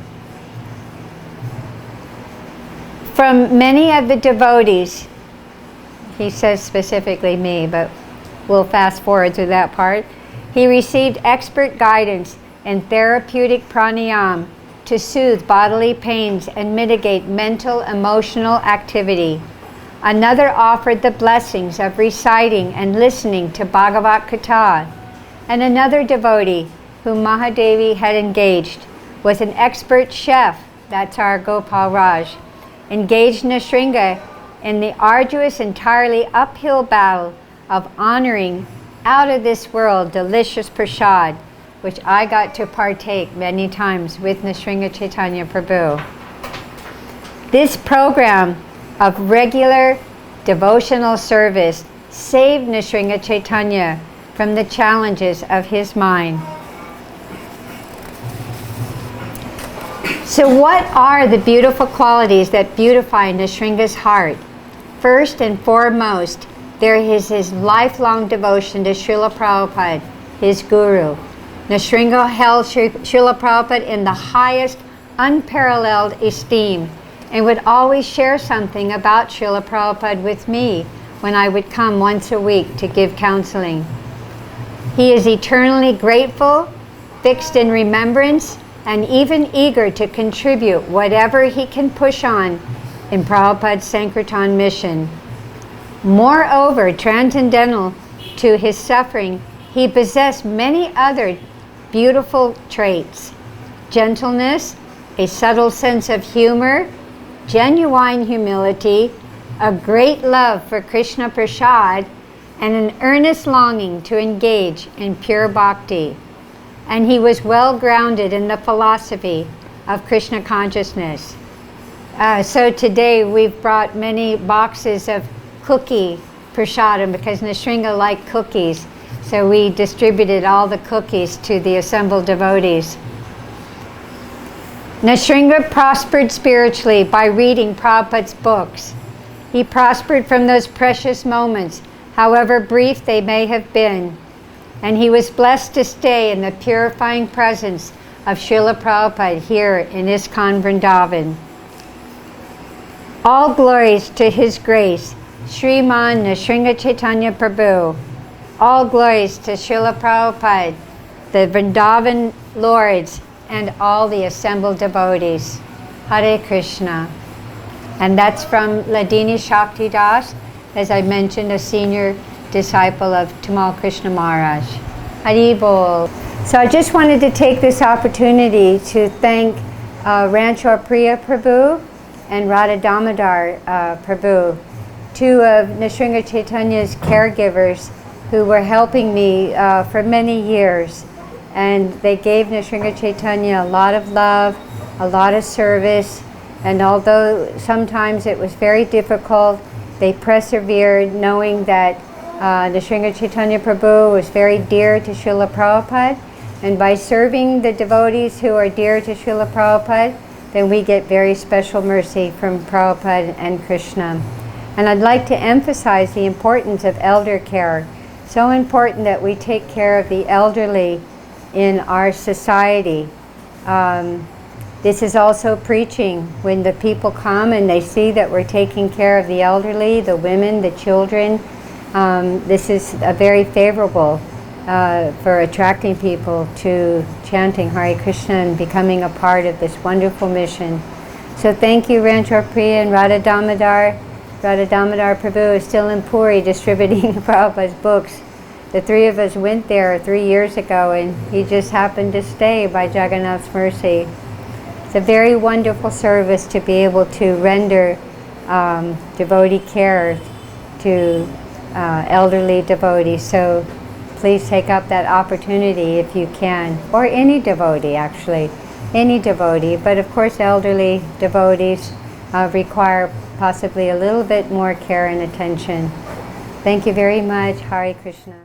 From many of the devotees, he says specifically me, but we'll fast forward to that part, he received expert guidance and therapeutic pranayam to soothe bodily pains and mitigate mental, emotional activity. Another offered the blessings of reciting and listening to Bhagavad-Gita. And another devotee, whom Mahadevi had engaged, was an expert chef, that's our Gopal Raj, engaged Nrsingha in the arduous, entirely uphill battle of honoring out of this world delicious prasad, which I got to partake many times with Nrsingha Chaitanya Prabhu. This program of regular devotional service saved Nrsingha Chaitanya from the challenges of his mind. So what are the beautiful qualities that beautify Nrsingha's heart? First and foremost, there is his lifelong devotion to Srila Prabhupada, his guru. Nrsingha held Srila Prabhupada in the highest, unparalleled esteem and would always share something about Srila Prabhupada with me when I would come once a week to give counseling. He is eternally grateful, fixed in remembrance, and even eager to contribute whatever he can push on in Prabhupada's Sankirtan mission. Moreover, transcendental to his suffering, he possessed many other beautiful traits: gentleness, a subtle sense of humor, genuine humility, a great love for Krishna Prasad, and an earnest longing to engage in pure bhakti. And he was well grounded in the philosophy of Krishna consciousness. So today we've brought many boxes of cookie prasadam because Nrsingha liked cookies. So we distributed all the cookies to the assembled devotees. Nrsingha prospered spiritually by reading Prabhupada's books. He prospered from those precious moments, however brief they may have been. And he was blessed to stay in the purifying presence of Srila Prabhupada here in ISKCON Vrindavan. All glories to His grace, Srimad Nrsingha Chaitanya Prabhu. All glories to Srila Prabhupada, the Vrindavan Lords, and all the assembled devotees. Hare Krishna. And that's from Ladini Shakti Das, as I mentioned, a senior disciple of Tamal Krishna Maharaj. Haribol. So I just wanted to take this opportunity to thank Ranchor Priya Prabhu and Radha Damodar Prabhu, two of Nrsingha Chaitanya's caregivers who were helping me for many years. And they gave Nrsingha Chaitanya a lot of love, a lot of service, and although sometimes it was very difficult, they persevered, knowing that Nrsingha Chaitanya Prabhu was very dear to Srila Prabhupada, and by serving the devotees who are dear to Srila Prabhupada, then we get very special mercy from Prabhupada and Krishna. And I'd like to emphasize the importance of elder care. So important that we take care of the elderly in our society. This is also preaching. When the people come and they see that we're taking care of the elderly, the women, the children, this is very favorable for attracting people to chanting Hare Krishna and becoming a part of this wonderful mission. So thank you, Ranchor Priya and Radha Damodar. Radha Damodar Prabhu is still in Puri distributing Prabhupada's books. The three of us went there 3 years ago, and he just happened to stay by Jagannath's mercy. It's a very wonderful service to be able to render devotee care to elderly devotees. So please take up that opportunity if you can, or any devotee actually, any devotee. But of course elderly devotees require possibly a little bit more care and attention. Thank you very much. Hare Krishna.